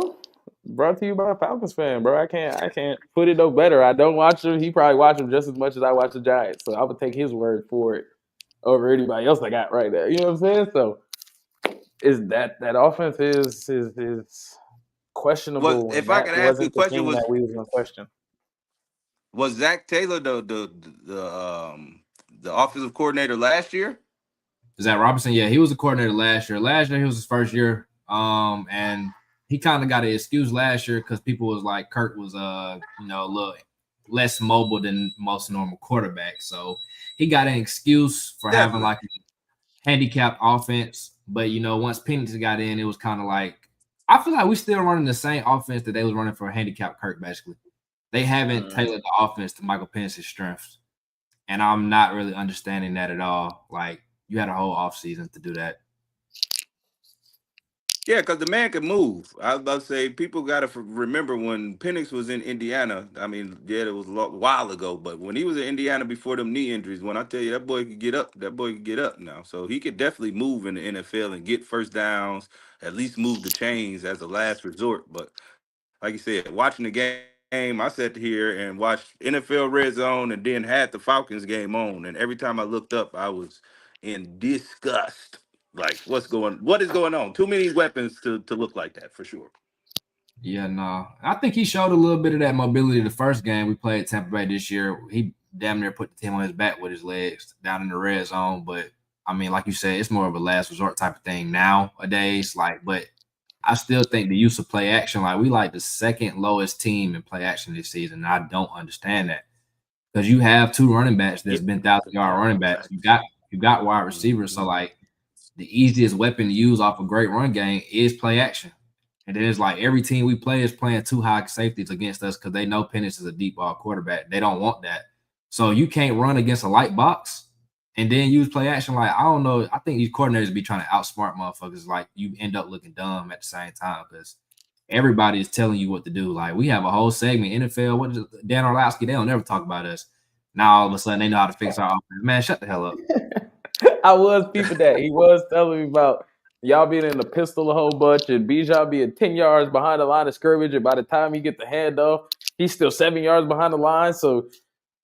brought to you by a Falcons fan, bro. I can't put it no better. I don't watch him. He probably watch him just as much as I watch the Giants. So I would take his word for it over anybody else I got right there. You know what I'm saying? So is that offense is What questionable, and if I that could ask you a wasn't the question? thing that we was gonna question. Was Zach Taylor the offensive coordinator last year? Is that Robinson? Yeah, he was a coordinator last year. Last year he was his first year. And he kind of got an excuse last year because people was like Kirk was a little less mobile than most normal quarterbacks. So he got an excuse for having Definitely. like a handicapped offense. But once Penix got in, it was kind of like I feel like we still running the same offense that they was running for a handicapped Kirk, basically. They haven't tailored the offense to Michael Penix's strengths. And I'm not really understanding that at all. Like, you had a whole offseason to do that. Yeah, because the man can move. I was about to say, people got to remember when Penix was in Indiana. I mean, yeah, it was while ago, but when he was in Indiana before them knee injuries, when I tell you that boy could get up, that boy could get up now. So he could definitely move in the NFL and get first downs, at least move the chains as a last resort. But like you said, watching the game, I sat here and watched NFL Red Zone and then had the Falcons game on. And every time I looked up, I was in disgust. Like, what is going on? Too many weapons to look like that for sure. Yeah, no. I think he showed a little bit of that mobility the first game we played Tampa Bay this year. He damn near put the team on his back with his legs down in the red zone. But, I mean, like you said, it's more of a last resort type of thing nowadays. Like, but I still think the use of play action, like, we like the second lowest team in play action this season. And I don't understand that. Because you have two running backs that's been 1,000-yard running backs. You got wide receivers. So, like, the easiest weapon to use off a great run game is play action. And then it's like every team we play is playing two high safeties against us because they know Penix is a deep ball quarterback. They don't want that. So you can't run against a light box and then use play action. Like, I don't know. I think these coordinators be trying to outsmart motherfuckers. Like, you end up looking dumb at the same time because everybody is telling you what to do. Like, we have a whole segment, NFL, what is it? Dan Orlowski, they don't never talk about us. Now all of a sudden they know how to fix our offense. Man, shut the hell up. I was peeping that. He was telling me about y'all being in the pistol a whole bunch, and Bijan being 10 yards behind the line of scrimmage, and by the time he get the handoff, he's still 7 yards behind the line. So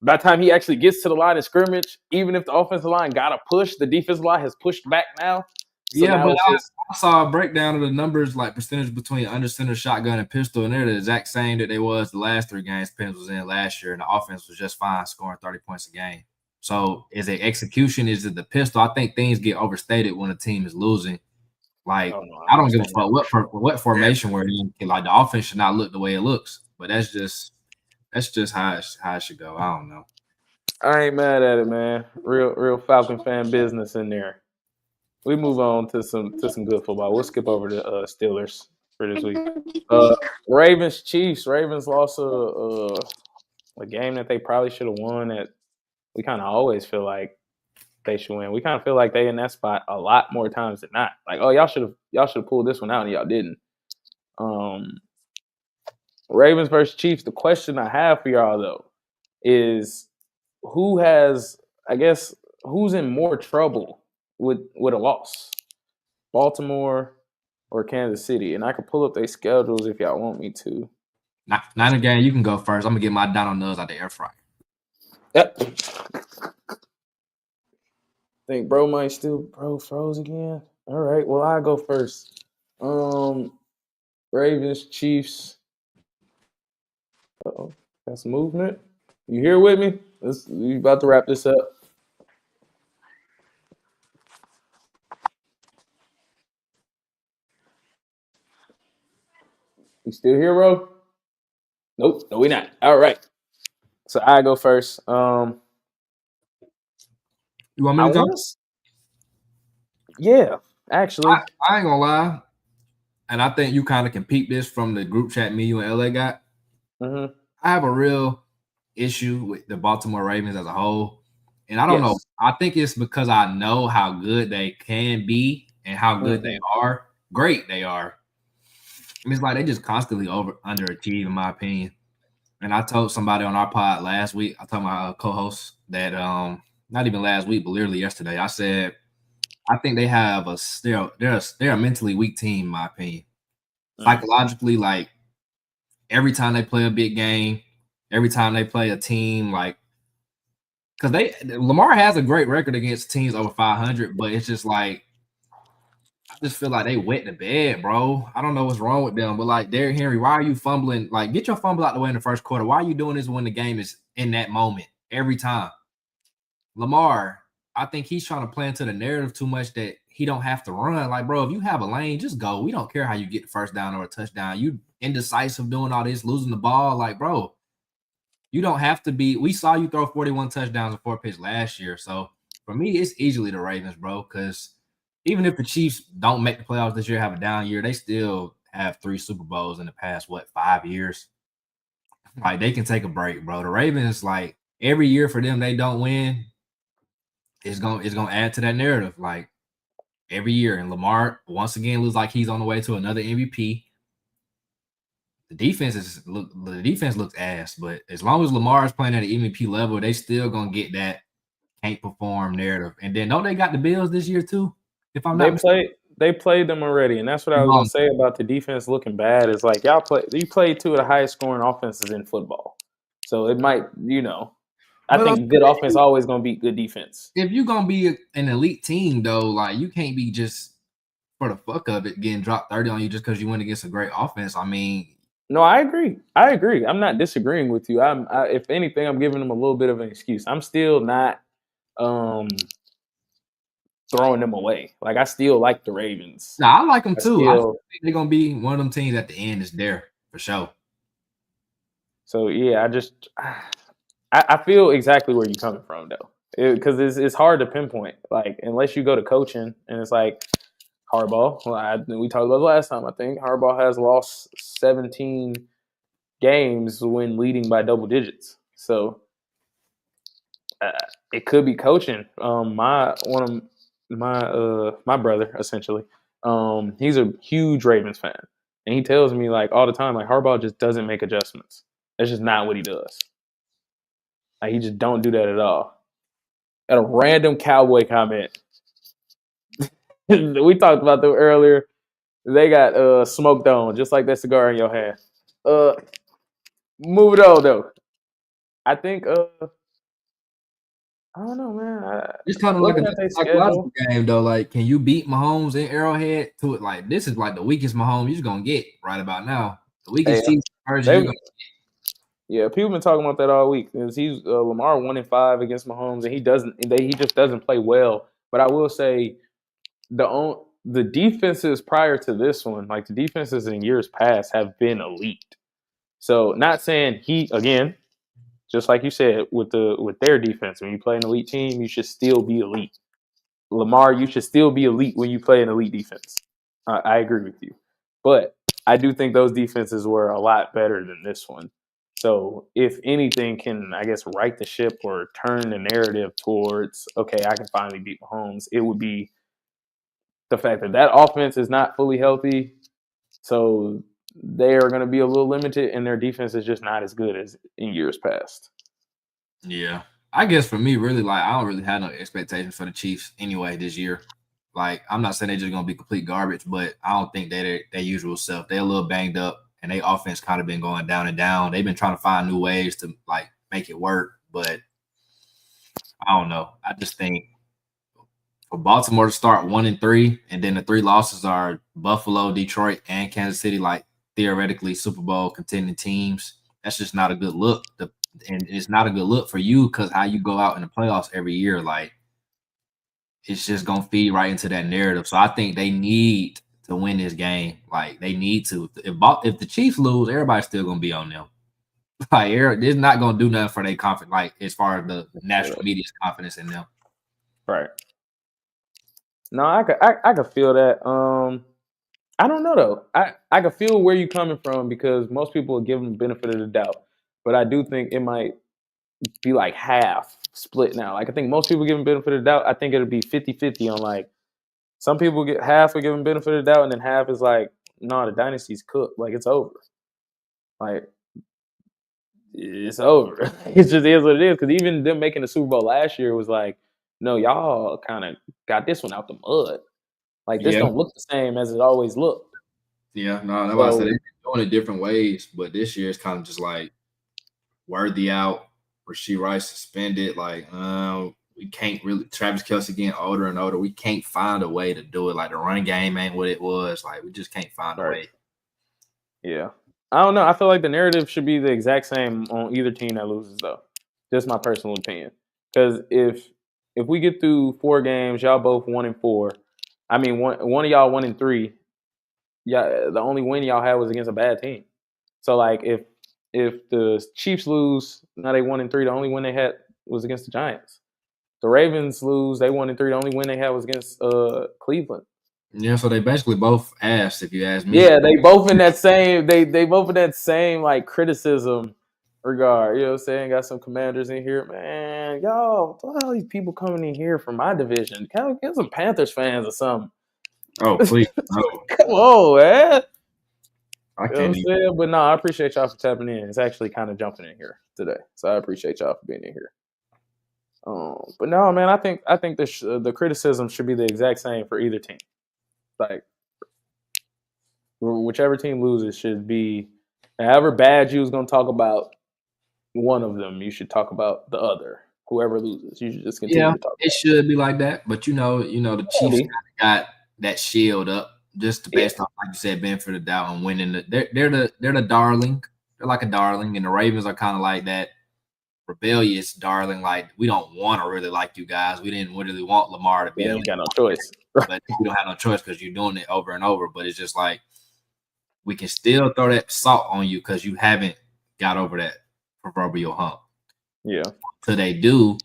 by the time he actually gets to the line of scrimmage, even if the offensive line got to push, the defensive line has pushed back now. So Yeah, now but it's just I saw a breakdown of the numbers, like percentage between under center, shotgun, and pistol, and they're the exact same that they was the last 3 games Pence was in last year, and the offense was just fine, scoring 30 points a game. So is it execution? Is it the pistol? I think things get overstated when a team is losing. Like, oh, no, I don't give a understand fuck what formation we're in. Like, the offense should not look the way it looks. But that's just how it should go. I don't know. I ain't mad at it, man. Real Falcon fan business in there. We move on to some good football. We'll skip over to Steelers for this week. Ravens Chiefs. Ravens lost a game that they probably should have won. That we kind of always feel like they should win. We kind of feel like they in that spot a lot more times than not. Like, oh, y'all should have pulled this one out and y'all didn't. Ravens versus Chiefs. The question I have for y'all though is who's in more trouble with a loss, Baltimore or Kansas City? And I can pull up their schedules if y'all want me to. Niner game, you can go first. I'm gonna get my Donald Nuts out the air fryer. Yep. Think bro might still froze again. All right, well I go first. Ravens Chiefs. Uh-oh, that's movement. You here with me? We about to wrap this up. You still here, bro? Nope, no, we not. All right. So I go first. You want me to go? Yeah, actually. I ain't gonna lie, and I think you kind of can peep this from the group chat me, you, and LA got. Mm-hmm. I have a real issue with the Baltimore Ravens as a whole, and I don't know. I think it's because I know how good they can be and how good they are. Great they are. I mean, it's like they just constantly underachieve, in my opinion. And I told somebody on our pod last week, I told my co-host that not even last week, but literally yesterday, I said I think they have they're a mentally weak team, in my opinion. Psychologically, like every time they play a big game, every time they play a team, like because Lamar has a great record against teams over 500, but it's just like I just feel like they wet the bed, bro. I don't know what's wrong with them, but like Derrick Henry, why are you fumbling? Like, get your fumble out the way in the first quarter. Why are you doing this when the game is in that moment every time? Lamar, I think he's trying to play into the narrative too much that he don't have to run. Like, bro, if you have a lane, just go. We don't care how you get the first down or a touchdown. You indecisive doing all this, losing the ball. Like, bro, you don't have to be. We saw you throw 41 touchdowns and 4 picks last year. So for me, it's easily the Ravens, bro, because even if the Chiefs don't make the playoffs this year, have a down year, they still have 3 Super Bowls in the past, 5 years? Like, they can take a break, bro. The Ravens, like, every year for them, they don't win. It's gonna add to that narrative, like every year. And Lamar once again looks like he's on the way to another MVP. The defense looks ass, but as long as Lamar is playing at an MVP level, they still gonna get that can't perform narrative. And then don't they got the Bills this year too? If I'm not mistaken. They played them already, and that's what I was gonna say about the defense looking bad. Is like you played 2 of the highest scoring offenses in football, so it might, I think good offense always gonna beat good defense. If you're gonna be an elite team, though, like you can't be just for the fuck of it getting dropped 30 on you just because you went against a great offense. I mean, no, I agree. I'm not disagreeing with you. If anything, I'm giving them a little bit of an excuse. I'm still not throwing them away. Like, I still like the Ravens. No, I like them too. I think they're gonna be one of them teams at the end is there for sure. So yeah, I feel exactly where you're coming from though, because it's hard to pinpoint. Like, unless you go to coaching, and it's like Harbaugh. We talked about it last time. I think Harbaugh has lost 17 games when leading by double digits. So it could be coaching. My brother, essentially, he's a huge Ravens fan, and he tells me like all the time, like Harbaugh just doesn't make adjustments. That's just not what he does. Like, he just don't do that at all. At a random cowboy comment. We talked about them earlier. They got smoked on, just like that cigar in your hand. Moving on though. I think I don't know, man. It's kind of like Looking a at their psychological schedule, game, though. Like, can you beat Mahomes in Arrowhead? To it, like this is like the weakest Mahomes you're gonna get right about now. The weakest hey, Chiefs version you're they gonna. yeah, people been talking about that all week. Because he's Lamar 1-5 against Mahomes, and he just doesn't play well. But I will say the defenses prior to this one, like the defenses in years past, have been elite. So not saying he again, just like you said with their defense, when you play an elite team, you should still be elite. Lamar, you should still be elite when you play an elite defense. I agree with you, but I do think those defenses were a lot better than this one. So if anything can, I guess, right the ship or turn the narrative towards, okay, I can finally beat Mahomes, it would be the fact that that offense is not fully healthy. So they are going to be a little limited, and their defense is just not as good as in years past. Yeah, I guess for me, really, like I don't really have no expectations for the Chiefs anyway this year. Like I'm not saying they're just gonna be complete garbage, but I don't think they're their usual self. They're a little banged up, and their offense kind of been going down and down. They've been trying to find new ways to like make it work, but I don't know. I just think for Baltimore to start 1-3, and then the three losses are Buffalo, Detroit, and Kansas City, like theoretically Super Bowl contending teams. That's just not a good look. And it's not a good look for you because how you go out in the playoffs every year, like it's just gonna feed right into that narrative. So I think they need to win this game. Like they need to. If the Chiefs lose, everybody's still gonna be on them. Like it's not gonna do nothing for their confidence. Like as far as the national media's confidence in them. Right. No, I could feel that. I don't know though. I can feel where you're coming from because most people will give them the benefit of the doubt, but I do think it might be like half split now. Like I think most people give them benefit of the doubt. I think it'll be 50-50 on like some people get half are given benefit of the doubt, and then half is like, no, the dynasty's cooked. Like it's over. Like it's over. It just is what it is. Because even them making the Super Bowl last year was like, no, y'all kind of got this one out the mud. Like this Yeah. don't look the same as it always looked. Yeah, no, that's why I said they've been doing it different ways, but this year it's kind of just like Worthy out, Rashee Rice suspended. Like, we can't really. Travis Kelce getting older and older. We can't find a way to do it. Like the run game ain't what it was. Like we just can't find a way. Yeah, I don't know. I feel like the narrative should be the exact same on either team that loses, though. Just my personal opinion. Because if we get through 4 games, y'all both 1-4. I mean, one of y'all 1-3. Yeah, the only win y'all had was against a bad team. So like if the Chiefs lose, now they 1-3. The only win they had was against the Giants. The Ravens lose, they 1-3. The only win they had was against Cleveland. Yeah, so they basically both asked, if you ask me. Yeah, they both in that same they both in that same like criticism regard. You know what I'm saying? Got some Commanders in here, man. Y'all, all these people coming in here from my division. Get some Panthers fans or something. Oh, please, no. Come on, man. I You know what can't I'm even. saying? But no, I appreciate y'all for tapping in. It's actually kind of jumping in here today, so I appreciate y'all for being in here. But no, man, I think the criticism should be the exact same for either team. Like whichever team loses should be, however bad you was gonna talk about one of them, you should talk about the other. Whoever loses, you should just continue to talk. It should be like that. But the Chiefs got that shield up just based off, like you said, benefit of the doubt and winning. They're the darling. They're like a darling, and the Ravens are kind of like that rebellious darling. Like we don't want to really like you guys. We didn't really want Lamar to be. You ain't got no choice, but we don't have no choice because you're doing it over and over. But it's just like we can still throw that salt on you because you haven't got over that proverbial hump. Yeah. Till they do,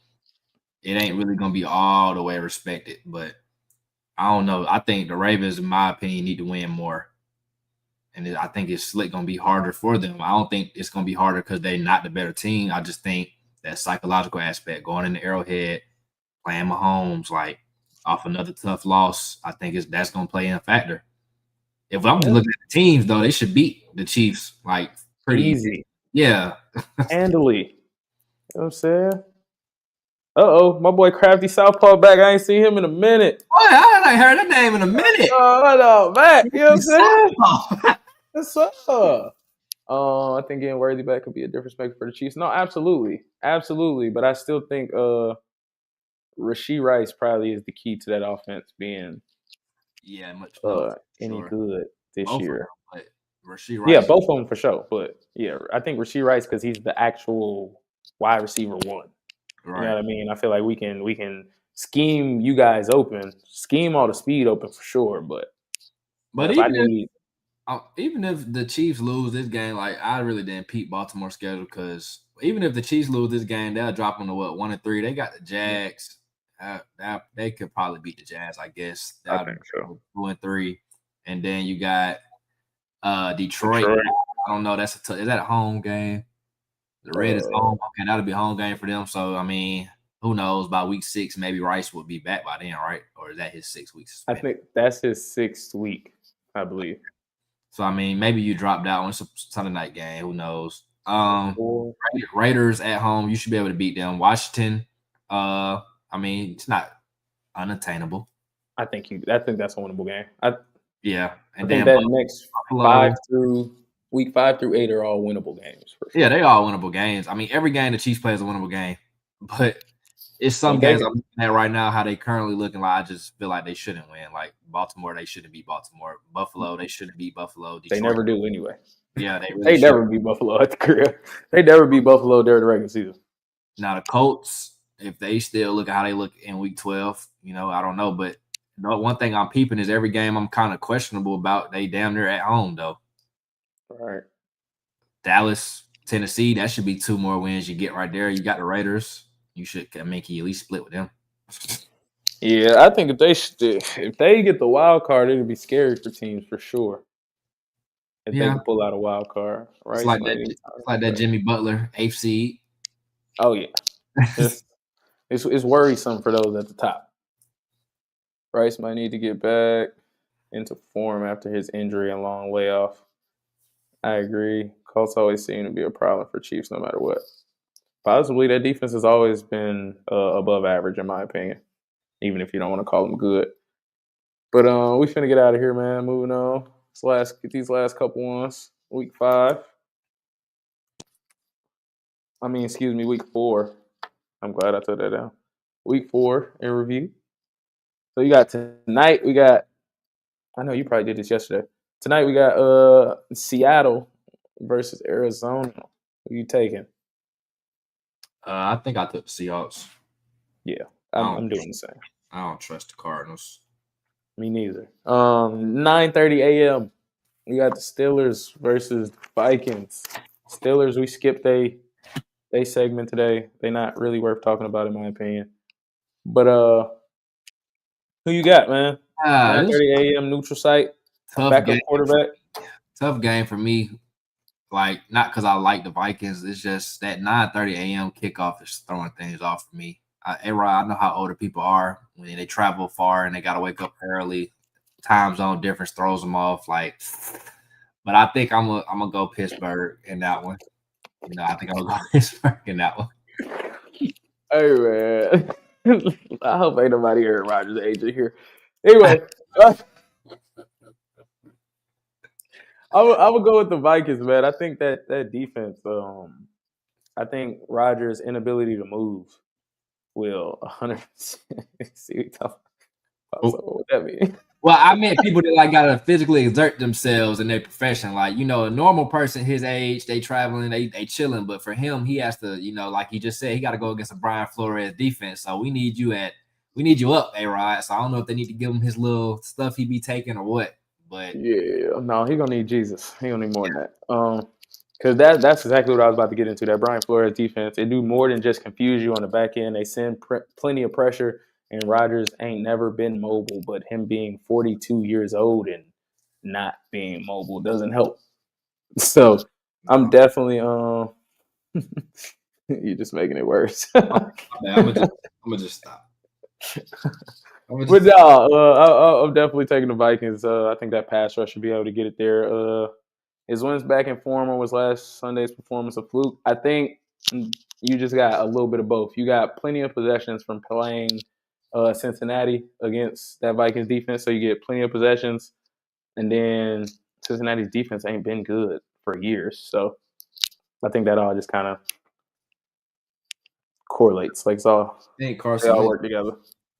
it ain't really gonna be all the way respected. But I don't know. I think the Ravens, in my opinion, need to win more. And I think it's gonna be harder for them. I don't think it's gonna be harder because they're not the better team. I just think that psychological aspect, going in the Arrowhead, playing Mahomes, like off another tough loss, I think that's gonna play in a factor. If I'm just looking at the teams, though, they should beat the Chiefs like pretty easy. Yeah. Handily. You know what I'm saying? My boy Crafty Southpaw back. I ain't seen him in a minute. Boy, I ain't heard that name in a minute. Oh, no, back. You know what I'm saying? Southpaw. That's up. I think getting Worthy back could be a difference maker for the Chiefs. No, absolutely. But I still think Rashee Rice probably is the key to that offense being Yeah, much more. any Sure. good this Both of year. them, but Rashee Yeah, Rice. both of them for sure. But yeah, I think Rashee Rice because he's the actual wide receiver one. You know Right. what I mean? I feel like we can scheme you guys open, scheme all the speed open for sure. But But if I need, even if the Chiefs lose this game, like I really didn't peep Baltimore's schedule because even if the Chiefs lose this game, they'll drop them to 1-3. They got the Jags. They could probably beat the Jazz, I guess. I think so. 2-3, and then you got Detroit. I don't know. Is that a home game? The Red is home. Okay, that'll be a home game for them. So I mean, who knows? By week 6, maybe Rice will be back by then, right? Or is that his 6 weeks? I think that's his 6th week, I believe. So I mean, maybe you dropped out on a Sunday night game. Who knows? Raiders at home, you should be able to beat them. Washington, I mean, it's not unattainable. I think that's a winnable game. And then that next week 5 through 8 are all winnable games. For sure. Yeah, they are all winnable games. I mean, every game the Chiefs play is a winnable game, but it's some games I'm looking at right now how they currently looking like. I just feel like they shouldn't win. Like Baltimore, they shouldn't beat Baltimore. Buffalo, they shouldn't beat Buffalo. Detroit, they never do anyway. Yeah, they never beat Buffalo at the crib. They never beat Buffalo during the regular season. Now the Colts, if they still look at how they look in week 12, I don't know. But one thing I'm peeping is every game I'm kind of questionable about. They damn near at home though. All right. Dallas, Tennessee, that should be 2 more wins you get right there. You got the Raiders. You should make you at least split with them. Yeah, I think if they get the wild card, it'll be scary for teams for sure. If they can pull out a wild card, right? It's like that Jimmy Butler 8th seed. Oh yeah, it's worrisome for those at the top. Rice might need to get back into form after his injury and long layoff. I agree. Colts always seem to be a problem for Chiefs no matter what. Possibly that defense has always been above average in my opinion, even if you don't want to call them good. But we finna get out of here, man. Moving on. Get these last couple ones. Week 5. Week 4. I'm glad I took that down. Week 4 in review. So you got tonight. I know you probably did this yesterday. Tonight we got Seattle versus Arizona. Who you taking? I think I took the Seahawks. Yeah, I'm doing the same. I don't trust the Cardinals. Me neither. 9:30 a.m. We got the Steelers versus Vikings. Steelers, we skipped a segment today. They're not really worth talking about in my opinion. But who you got, man? 9:30 a.m. neutral site. Backup quarterback. Tough game for me. Like, not because I like the Vikings. It's just that 9:30 a.m. kickoff is throwing things off for me. I know how older people are when they travel far and they got to wake up early. Time zone difference throws them off. Like, but I think I'm gonna go Pittsburgh in that one. I think I'm gonna go Pittsburgh in that one. Hey man, I hope ain't nobody heard Rodgers' agent here. Anyway, I would go with the Vikings, man. I think that defense. I think Rodgers' inability to move will 100%. See what that mean? Well, I meant people that gotta physically exert themselves in their profession. Like, a normal person his age, they traveling, they chilling. But for him, he has to, like he just said, he got to go against a Brian Flores defense. So we need you up, A-Rod. So I don't know if they need to give him his little stuff he be taking or what. But yeah, no, he gonna need Jesus. He gonna need more than that. Because that's exactly what I was about to get into. That Brian Flores defense, they do more than just confuse you on the back end. They send plenty of pressure. And Rodgers ain't never been mobile, but him being 42 years old and not being mobile doesn't help. So I'm definitely you're just making it worse. I'm gonna just stop. But no, I'm definitely taking the Vikings. I think that pass rush should be able to get it there. His wins back in form, or was last Sunday's performance a fluke? I think You just got a little bit of both. You got plenty of possessions from playing Cincinnati against that Vikings defense, so you get plenty of possessions. And then Cincinnati's defense ain't been good for years, so I think that all just kind of correlates. Like I think they Carson all Wentz work together.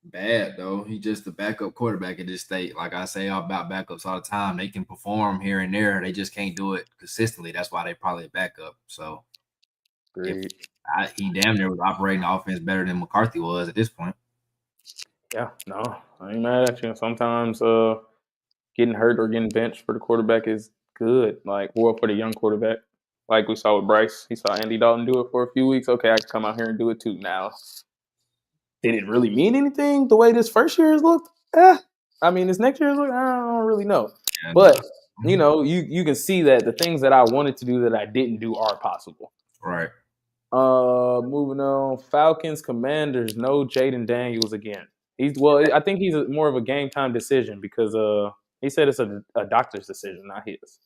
bad though. He's just the backup quarterback in this state. Like I say about backups all the time. They can perform here and there. They just can't do it consistently. That's why they probably a backup. So if Great. he damn near was operating the offense better than McCarthy was at this point. Yeah, no, I ain't mad at you. Sometimes getting hurt or getting benched for the quarterback is good. Like, or for the young quarterback, like we saw with Bryce. He saw Andy Dalton do it for a few weeks. Okay, I can come out here and do it too. Now, did it really mean anything the way this first year has looked? I mean, this next year has looked, I don't really know. Yeah, But, you know, you can see that the things that I wanted to do that I didn't do are possible. right. Moving on. Falcons, Commanders, no Jaden Daniels again. I think he's more of a game time decision because he said it's a doctor's decision, not his.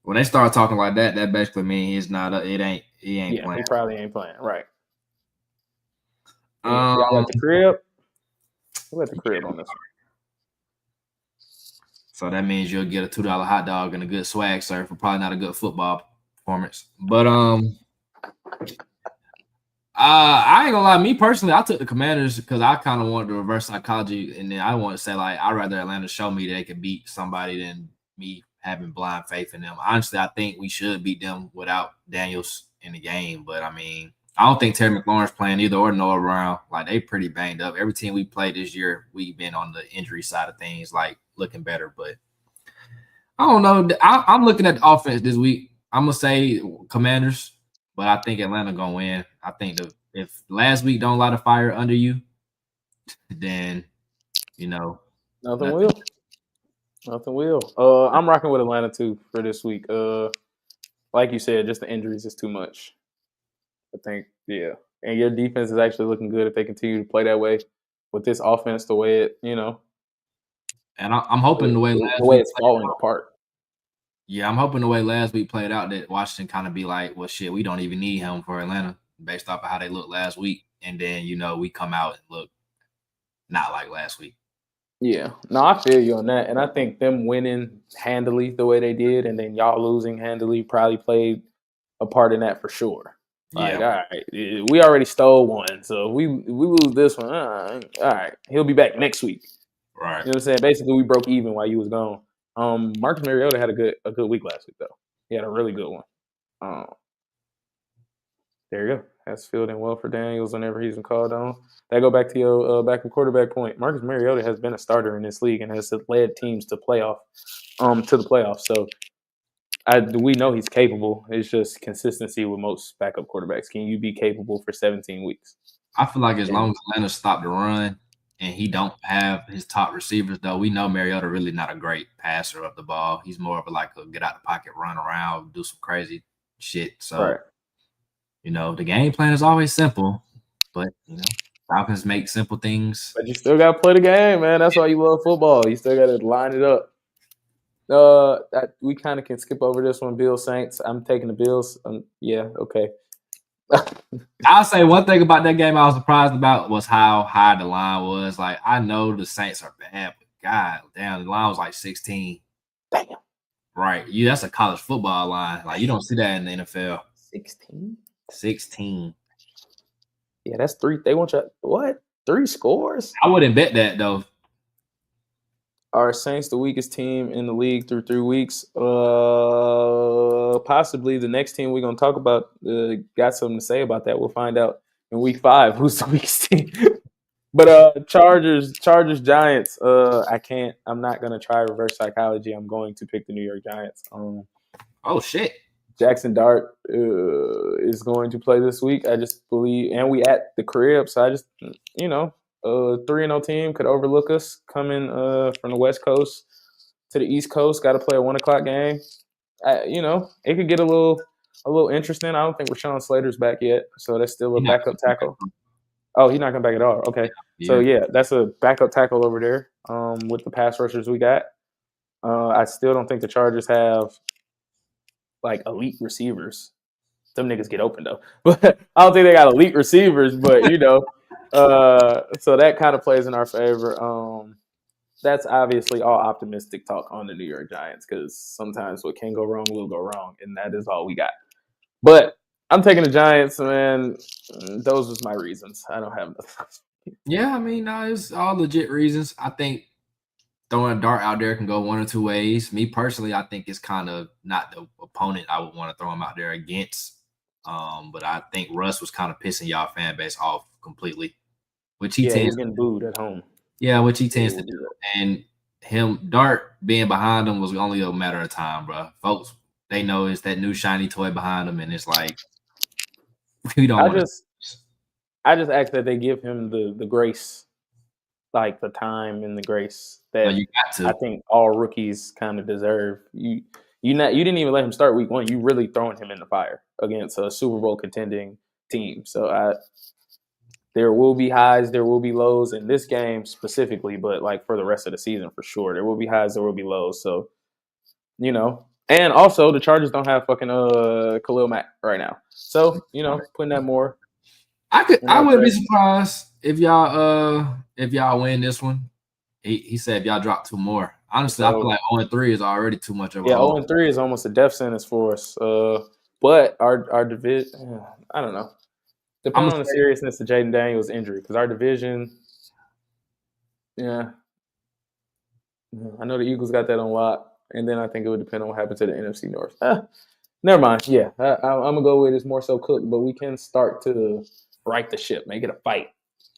When they start talking like that, that basically means he ain't Yeah, playing. he probably ain't playing. Right. Um, Y'all at the crib? Who at the crib on this one? So that means you'll get a $2 hot dog and a good swag surf, but probably not a good football performance. But I ain't gonna lie. Me personally, I took the Commanders because I kind of wanted the reverse psychology, and then I want to say like I'd rather Atlanta show me they can beat somebody than me having blind faith in them. Honestly, I think we should beat them without Daniels in the game. But I mean, I don't think Terry McLaurin's playing either or Noah Brown. Like they pretty banged up. Every team we played this year, we've been on the injury side of things, like looking better. But I don't know. I'm looking at the offense this week. I'm gonna say Commanders. But I think Atlanta gonna win. I think if last week don't light a fire under you, then Nothing will. Nothing will. I'm rocking with Atlanta too for this week. Like you said, just the injuries is too much. I think, yeah. And your defense is actually looking good if they continue to play that way with this offense, the way it, And I'm hoping the way it's falling apart. Yeah, I'm hoping the way last week played out that Washington kind of be like, well, shit, we don't even need him for Atlanta based off of how they looked last week. And then, we come out and look not like last week. Yeah. No, I feel you on that. And I think them winning handily the way they did and then y'all losing handily probably played a part in that for sure. Like, all right, we already stole one. So if we lose this one, all right, he'll be back next week. Right. You know what I'm saying? Basically, we broke even while you was gone. Marcus Mariota had a good week last week, though. He had a really good one. There you go. That's fielding well for Daniels whenever he's been called on. That go back to your backup quarterback point. Marcus Mariota has been a starter in this league and has led teams to the playoffs. So we know he's capable. It's just consistency with most backup quarterbacks. Can you be capable for 17 weeks? I feel like as long as Atlanta stop the run and he don't have his top receivers, though, we know Mariota really not a great passer of the ball. He's more of a get out the pocket, run around, do some crazy shit. So, the game plan is always simple, but, Falcons make simple things. But you still got to play the game, man. That's why you love football. You still got to line it up. We kind of can skip over this one. Bills Saints. I'm taking the Bills. Yeah, okay. I'll say one thing about that game I was surprised about was how high the line was. Like, I know the Saints are bad, but god damn, the line was like 16. Damn. Right. That's a college football line. Like, you don't see that in the NFL. 16. Yeah, that's 3. They want you what? 3 scores? I wouldn't bet that though. Are Saints the weakest team in the league through 3 weeks? Possibly. The next team we're gonna talk about got something to say about that. We'll find out in week 5 who's the weakest team. But Chargers, Giants. I'm not gonna try reverse psychology. I'm going to pick the New York Giants. Oh shit. Jackson Dart is going to play this week. I just believe, and we at the crib, so I just, 3-0 team could overlook us coming from the West Coast to the East Coast. Got to play a 1:00 game. It could get a little interesting. I don't think Rashawn Slater's back yet, so that's still a backup tackle. Oh, he's not coming back at all. Okay, So that's a backup tackle over there with the pass rushers we got. I still don't think the Chargers have like elite receivers. Them niggas get open though. But I don't think they got elite receivers. But so that kind of plays in our favor. That's obviously all optimistic talk on the New York Giants because sometimes what can go wrong will go wrong, and that is all we got. But I'm taking the Giants, man. Those was my reasons. I don't have nothing. Yeah, I mean, no, it's all legit reasons. I think throwing a dart out there can go one or two ways. Me personally, I think it's kind of not the opponent I would want to throw him out there against. But I think Russ was kind of pissing y'all fan base off completely, which he Yeah, tends. he's getting booed at home. Yeah, which he tends to do. And Dart being behind him was only a matter of time, bro. Folks, they know it's that new shiny toy behind him, and it's like we don't. I just ask that they give him the grace, like the time and the grace that you got to. I think all rookies kind of deserve. You didn't even let him start week 1. You really throwing him in the fire against a Super Bowl contending team. So there will be highs, there will be lows in this game specifically, but like for the rest of the season for sure, there will be highs, there will be lows. So, and also the Chargers don't have fucking Khalil Mack right now. So, putting that more. I wouldn't be surprised if y'all win this one. He said if y'all drop 2 more. Honestly, I feel like 0-3 is already too much of a 0-3 is almost a death sentence for us. But our division, I don't know. Depending on the seriousness of Jaden Daniels' injury, because our division, I know the Eagles got that on lock, and then I think it would depend on what happens to the NFC North. Never mind. Yeah, I'm gonna go with it's more so Cook, but we can start to right the ship, make it a fight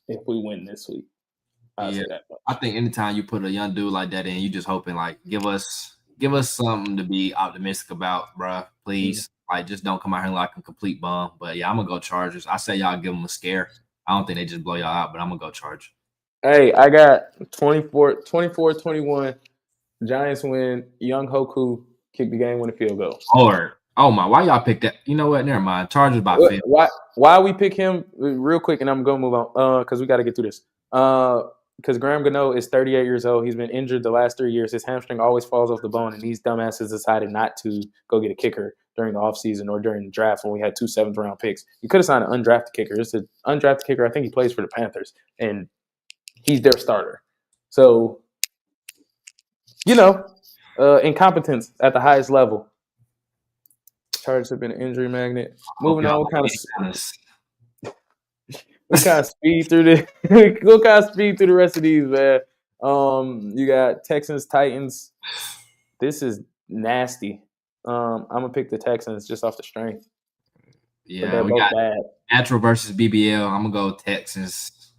if we win this week. I think anytime you put a young dude like that in, you just hoping like give us something to be optimistic about, bro. Please. Mm-hmm. Like, just don't come out here like a complete bum. But, yeah, I'm going to go Chargers. I say y'all give them a scare. I don't think they just blow y'all out, but I'm going to go Chargers. Hey, I got 24-21. Giants win. Young Hoku kick the game, win a field goal. Oh, my. Why y'all pick that? You know what? Never mind. Chargers by 50. Why we pick him real quick, and I'm going to move on because we got to get through this. Because Graham Gano is 38 years old. He's been injured the last 3 years. His hamstring always falls off the bone, and these dumbasses decided not to go get a kicker during the offseason or during the draft when we had 2 7th-round picks. You could have signed an undrafted kicker. It's an undrafted kicker. I think he plays for the Panthers, and he's their starter. So, incompetence at the highest level. Chargers have been an injury magnet. Moving on, what kind of speed through the rest of these, man. You got Texans, Titans. This is nasty. I'm gonna pick the Texans just off the strength. Yeah, they're both bad. Natural versus BBL. I'm gonna go Texans.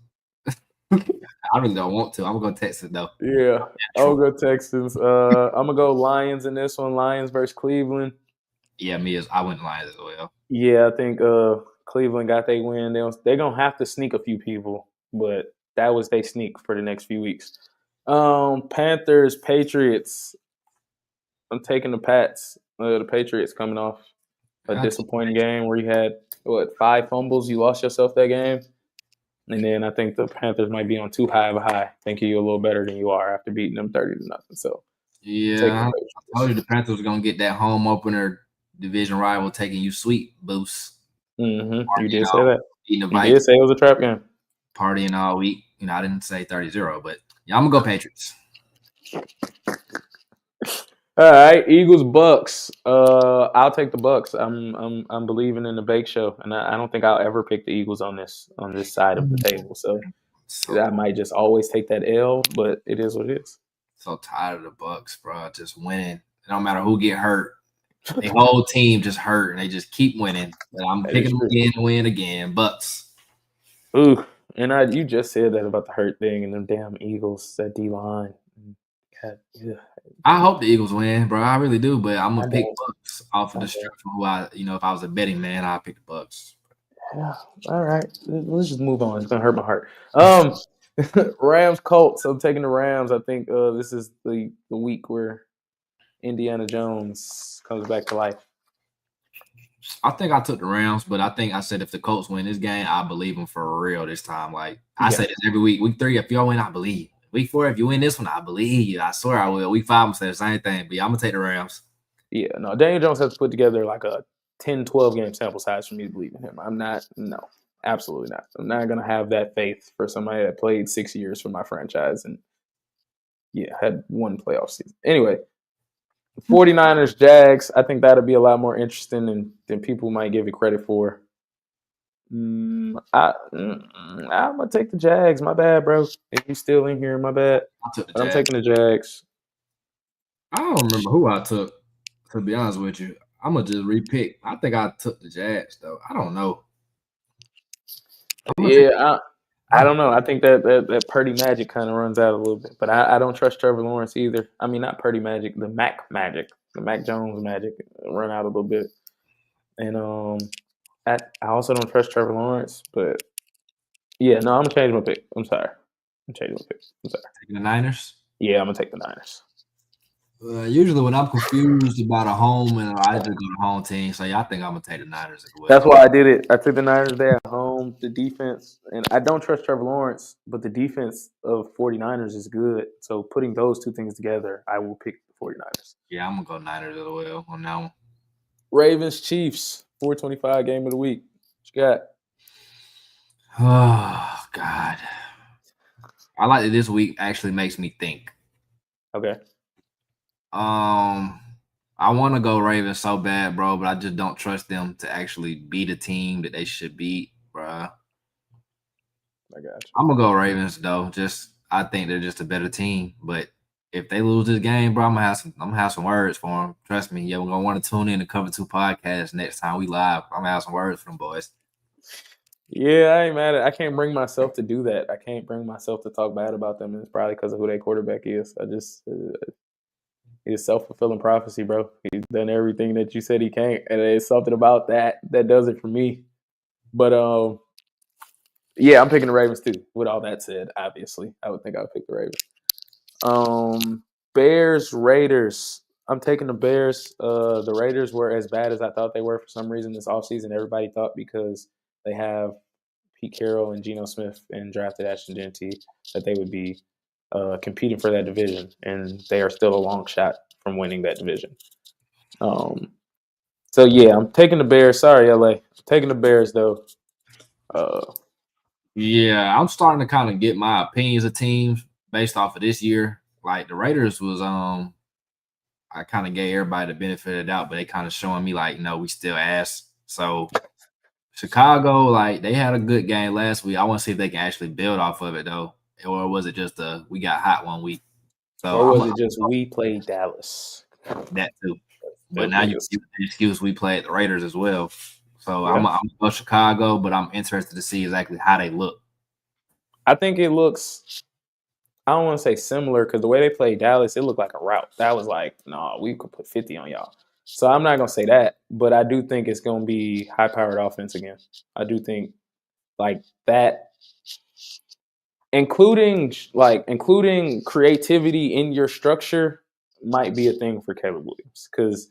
I really don't want to. I'm gonna go Texans though. Yeah, I'll go Texans. I'm gonna go Lions in this one. Lions versus Cleveland. Yeah, I went Lions as well. Yeah, I think Cleveland got their win. They're going to have to sneak a few people, but that was their sneak for the next few weeks. Panthers, Patriots. I'm taking the Pats. The Patriots coming off a disappointing game where you had, 5 fumbles. You lost yourself that game. And then I think the Panthers might be on too high of a high, thinking you're a little better than you are after beating them 30-0. So, yeah, I told you the Panthers were going to get that home opener division rival taking you sweet boost. Mm-hmm. You did say that. You did say it was a trap game. Partying all week. I didn't say 30-0, but yeah, I'm gonna go Patriots. All right, Eagles, Bucks. I'll take the Bucks. I'm believing in the Bake Show, and I don't think I'll ever pick the Eagles on this side of the table. So I might just always take that L, but it is what it is. So tired of the Bucks, bro. Just winning. It don't matter who get hurt. The whole team just hurt, and they just keep winning. And I'm picking them again to win again. Bucks. Ooh, and you just said that about the hurt thing and them damn Eagles, that D-line. God, yeah. I hope the Eagles win, bro. I really do, but I'm gonna pick Bucks off of the strength of who if I was a betting man, I'd pick the Bucks. Yeah. All right. Let's just move on. It's gonna hurt my heart. Rams, Colts. I'm taking the Rams. I think this is the week where Indiana Jones comes back to life. I think I took the Rams, but I think I said if the Colts win this game, I believe them for real this time. Like I say this every week. Week 3, if y'all win, I believe. Week 4, if you win this one, I believe you. I swear I will. Week 5, I'm gonna say the same thing, but I'm gonna take the Rams. Yeah, no, Daniel Jones has to put together like a 10, 12 game sample size for me to believe in him. I'm not. No, absolutely not. I'm not gonna have that faith for somebody that played 6 years for my franchise and had one playoff season. Anyway, 49ers, Jags. I think that'll be a lot more interesting than people might give it credit for. I'm gonna take the Jags. My bad, bro. If you still in here, my bad. I took the But I'm Jags. taking the Jags. I don't remember who I took, to be honest with you. I'm going to just repick. I think I took the Jags, though. I don't know. Yeah, I don't know. I think that Purdy magic kind of runs out a little bit. But I don't trust Trevor Lawrence either. I mean, not Purdy magic, the Mac magic. The Mac Jones magic run out a little bit. And I also don't trust Trevor Lawrence. But, yeah, no, I'm going to change my pick. I'm sorry. I'm changing my pick. I'm sorry. Taking the Niners? Yeah, I'm going to take the Niners. Usually when I'm confused about a home, and I just go to home team. So, yeah, I think I'm going to take the Niners as well. That's why I did it. I took the Niners there at home, the defense. And I don't trust Trevor Lawrence, but the defense of 49ers is good. So putting those two things together, I will pick the 49ers. Yeah, I'm going to go Niners as well on that one. Ravens, Chiefs, 425 game of the week. What you got? Oh, God. I like that this week actually makes me think. Okay. I want to go Ravens so bad, bro, but I just don't trust them to actually beat a team that they should beat, bro. I got you. I'm gonna go Ravens though. I think they're just a better team. But if they lose this game, bro, I'm gonna have some words for them. Trust me. Yeah, we're gonna want to tune in to Cover 2 podcast next time we live. I'm gonna have some words for them boys. Yeah, I ain't mad at it. I can't bring myself to do that. I can't bring myself to talk bad about them. And it's probably because of who their quarterback is. It's self-fulfilling prophecy, bro. He's done everything that you said he can't, and it's something about that does it for me. But yeah, I'm picking the Ravens too. With all that said, obviously, I would think I would pick the Ravens. Bears, Raiders. I'm taking the Bears. The Raiders were as bad as I thought they were for some reason this offseason. Everybody thought because they have Pete Carroll and Geno Smith and drafted Ashton Genty that they would be competing for that division, and they are still a long shot from winning that division. So yeah, I'm taking the Bears. Sorry, LA. I'm taking the Bears though. Yeah, I'm starting to kind of get my opinions of teams based off of this year. Like the Raiders was I kind of gave everybody the benefit of the doubt, but they kind of showing me like, no, we still ass. So Chicago, like they had a good game last week. I want to see if they can actually build off of it though. Or was it just we got hot one week? So or was it just we played Dallas? That too. But now you give the excuse we played the Raiders as well. So yeah. I'm going to go Chicago, but I'm interested to see exactly how they look. I think it looks, I don't want to say similar because the way they played Dallas, it looked like a rout. That was like, no, we could put 50 on y'all. So I'm not going to say that, but I do think it's going to be high-powered offense again. I do think like that, including creativity in your structure might be a thing for Caleb Williams because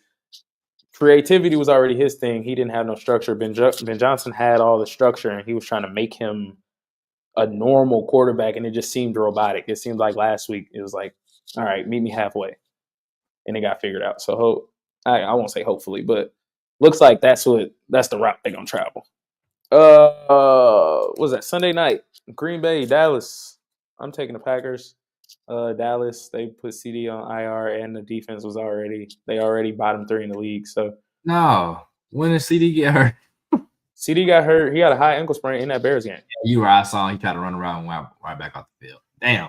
creativity was already his thing. He didn't have no structure. Ben Johnson had all the structure, and he was trying to make him a normal quarterback, and it just seemed robotic. It seemed like last week it was like, all right, meet me halfway, and it got figured out. So I won't say hopefully, but looks like that's the route they're gonna travel. What was that Sunday night? Green Bay, Dallas. I'm taking the Packers. Dallas, they put CD on IR, and the defense was already bottom 3 in the league. So no, when did CD get hurt? CD got hurt. He had a high ankle sprain in that Bears game. Yeah, I saw him. He tried to run around and went right back off the field. Damn.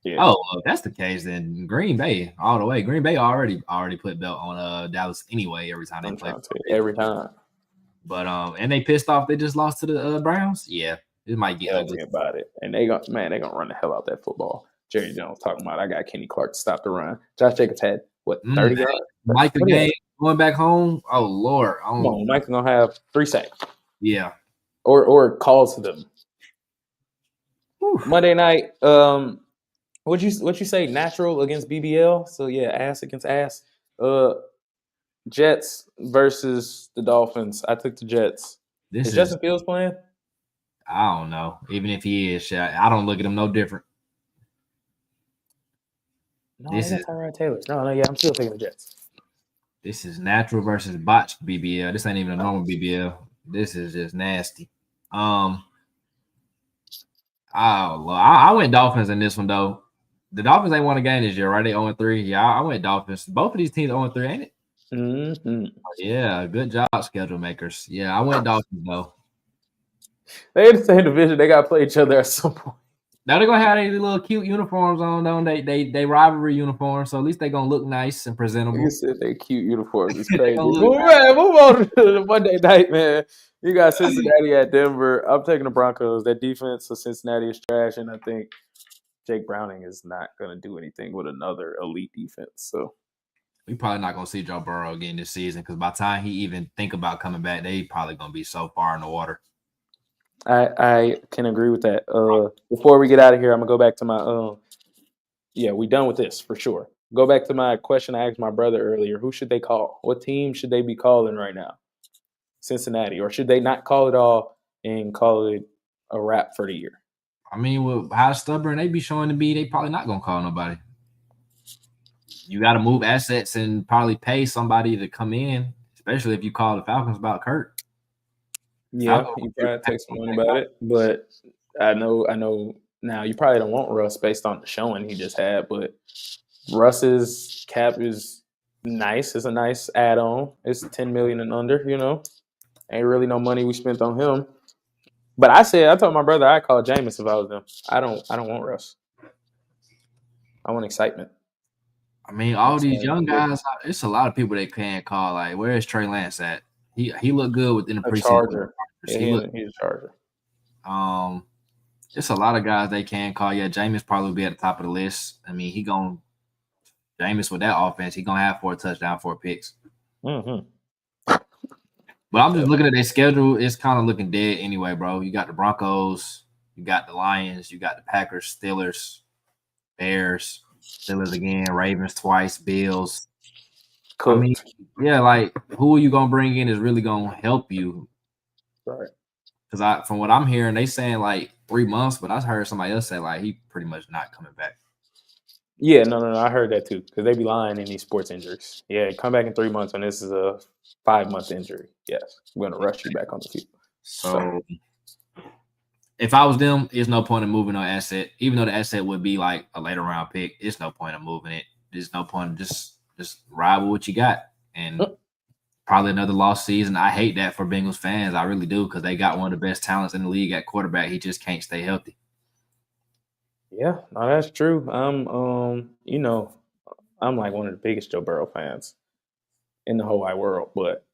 Yeah. Oh, well, if that's the case, then Green Bay all the way. Green Bay already put belt on Dallas anyway every time they play. Every time. But and they pissed off. They just lost to the Browns. Yeah, it might get ugly about it. And they gonna run the hell out that football. Jerry Jones talking about I got Kenny Clark to stop the run. Josh Jacobs had 30 yards. Micah game going back home. Oh Lord, come on, Micah gonna have 3 sacks. Yeah, or calls to them. Whew. Monday night. What you say? Natural against BBL. So yeah, ass against ass. Jets versus the Dolphins. I took the Jets. Is Justin Fields playing? I don't know. Even if he is, I don't look at him no different. No, this is Tyrod Taylor. No, yeah, I'm still taking the Jets. This is natural versus botched BBL. This ain't even a normal BBL. This is just nasty. I went Dolphins in this one though. The Dolphins ain't won a game this year, right? They 0-3. Yeah, I went Dolphins. Both of these teams 0-3, ain't it? Mm-hmm. Yeah, good job, schedule makers. Yeah, I went Dolphins though. They in the same division. They got to play each other at some point. Now they're gonna have these little cute uniforms on, don't they? They rivalry uniforms, so at least they're gonna look nice and presentable. You said they cute uniforms. It's They crazy. gonna Move look nice. on to the Monday night, man. You got Cincinnati at Denver. I'm taking the Broncos. That defense of Cincinnati is trash, and I think Jake Browning is not going to do anything with another elite defense. So We probably not gonna see Joe Burrow again this season because by the time he even think about coming back, they probably gonna be so far in the water. I can agree with that. Before we get out of here, I'm gonna go back to my yeah, we done with this for sure. Go back to my question I asked my brother earlier. Who should they call? What team should they be calling right now? Cincinnati, or should they not call it all and call it a wrap for the year? I mean, with how stubborn they be showing to be, they probably not gonna call nobody. You got to move assets and probably pay somebody to come in, especially if you call the Falcons about Kurt. Yeah, you probably take some money about it, but I know now you probably don't want Russ based on the showing he just had, but Russ's cap is nice. It's a nice add-on. It's $10 million and under, Ain't really no money we spent on him. But I told my brother I'd call Jameis if I was them. I don't want Russ. I want excitement. I mean, all these young guys, it's a lot of people they can't call. Like, where is Trey Lance at? He looked good within the preseason. Charger. Yeah, he's a Charger. It's a lot of guys they can call. Yeah, Jameis probably will be at the top of the list. I mean, Jameis with that offense, he gonna have 4 touchdowns, 4 picks. Mm-hmm. But I'm just looking at their schedule. It's kind of looking dead anyway, bro. You got the Broncos, you got the Lions, you got the Packers, Steelers, Bears, Steelers again, Ravens twice, Bills. Cool. I mean, yeah, like who are you gonna bring in is really gonna help you, right? Because from what I'm hearing, they saying like 3 months, but I heard somebody else say like he pretty much not coming back. Yeah, no, I heard that too because they be lying in these sports injuries. Yeah, come back in 3 months, and this is a 5-month injury. Yes, we're gonna rush you back on the field. So if I was them, there's no point in moving an asset, even though the asset would be like a later round pick. It's no point in moving it. There's no point in just ride with what you got, and probably another lost season. I hate that for Bengals fans. I really do because they got one of the best talents in the league at quarterback. He just can't stay healthy. Yeah, no, that's true. I'm like one of the biggest Joe Burrow fans in the whole wide world, but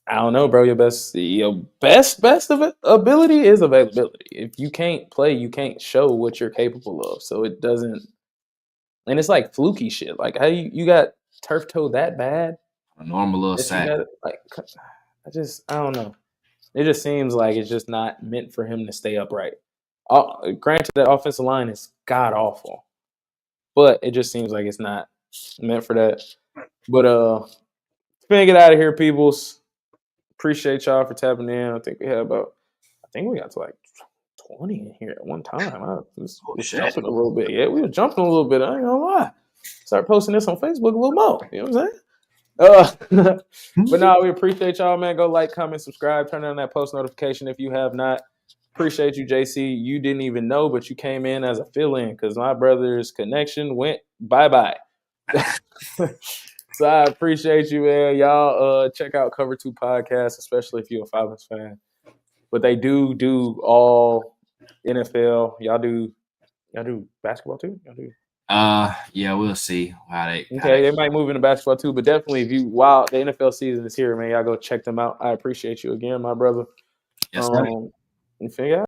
I don't know, bro. Your best of it, ability is availability. If you can't play, you can't show what you're capable of. So it doesn't, and it's like fluky shit. Like how you got turf toe that bad? A normal little sack. I don't know. It just seems like it's just not meant for him to stay upright. Granted, that offensive line is god awful, but it just seems like it's not meant for that. But gonna get out of here, peoples. Appreciate y'all for tapping in. I think we got to like 20 in here at one time. I was jumping a little bit. Yeah, we were jumping a little bit. I ain't gonna lie. Start posting this on Facebook a little more. You know what I'm saying? But no, we appreciate y'all, man. Go like, comment, subscribe, turn on that post notification if you have not. Appreciate you, JC. You didn't even know, but you came in as a fill-in because my brother's connection went bye-bye. So I appreciate you, man. Y'all check out Cover 2 Podcast, especially if you're a Falcons fan. But they do all NFL. Y'all do basketball too? Y'all do? Yeah, we'll see how they might move into basketball too, but definitely while the NFL season is here, man, y'all go check them out. I appreciate you again, my brother. Yes, sir. And figure out.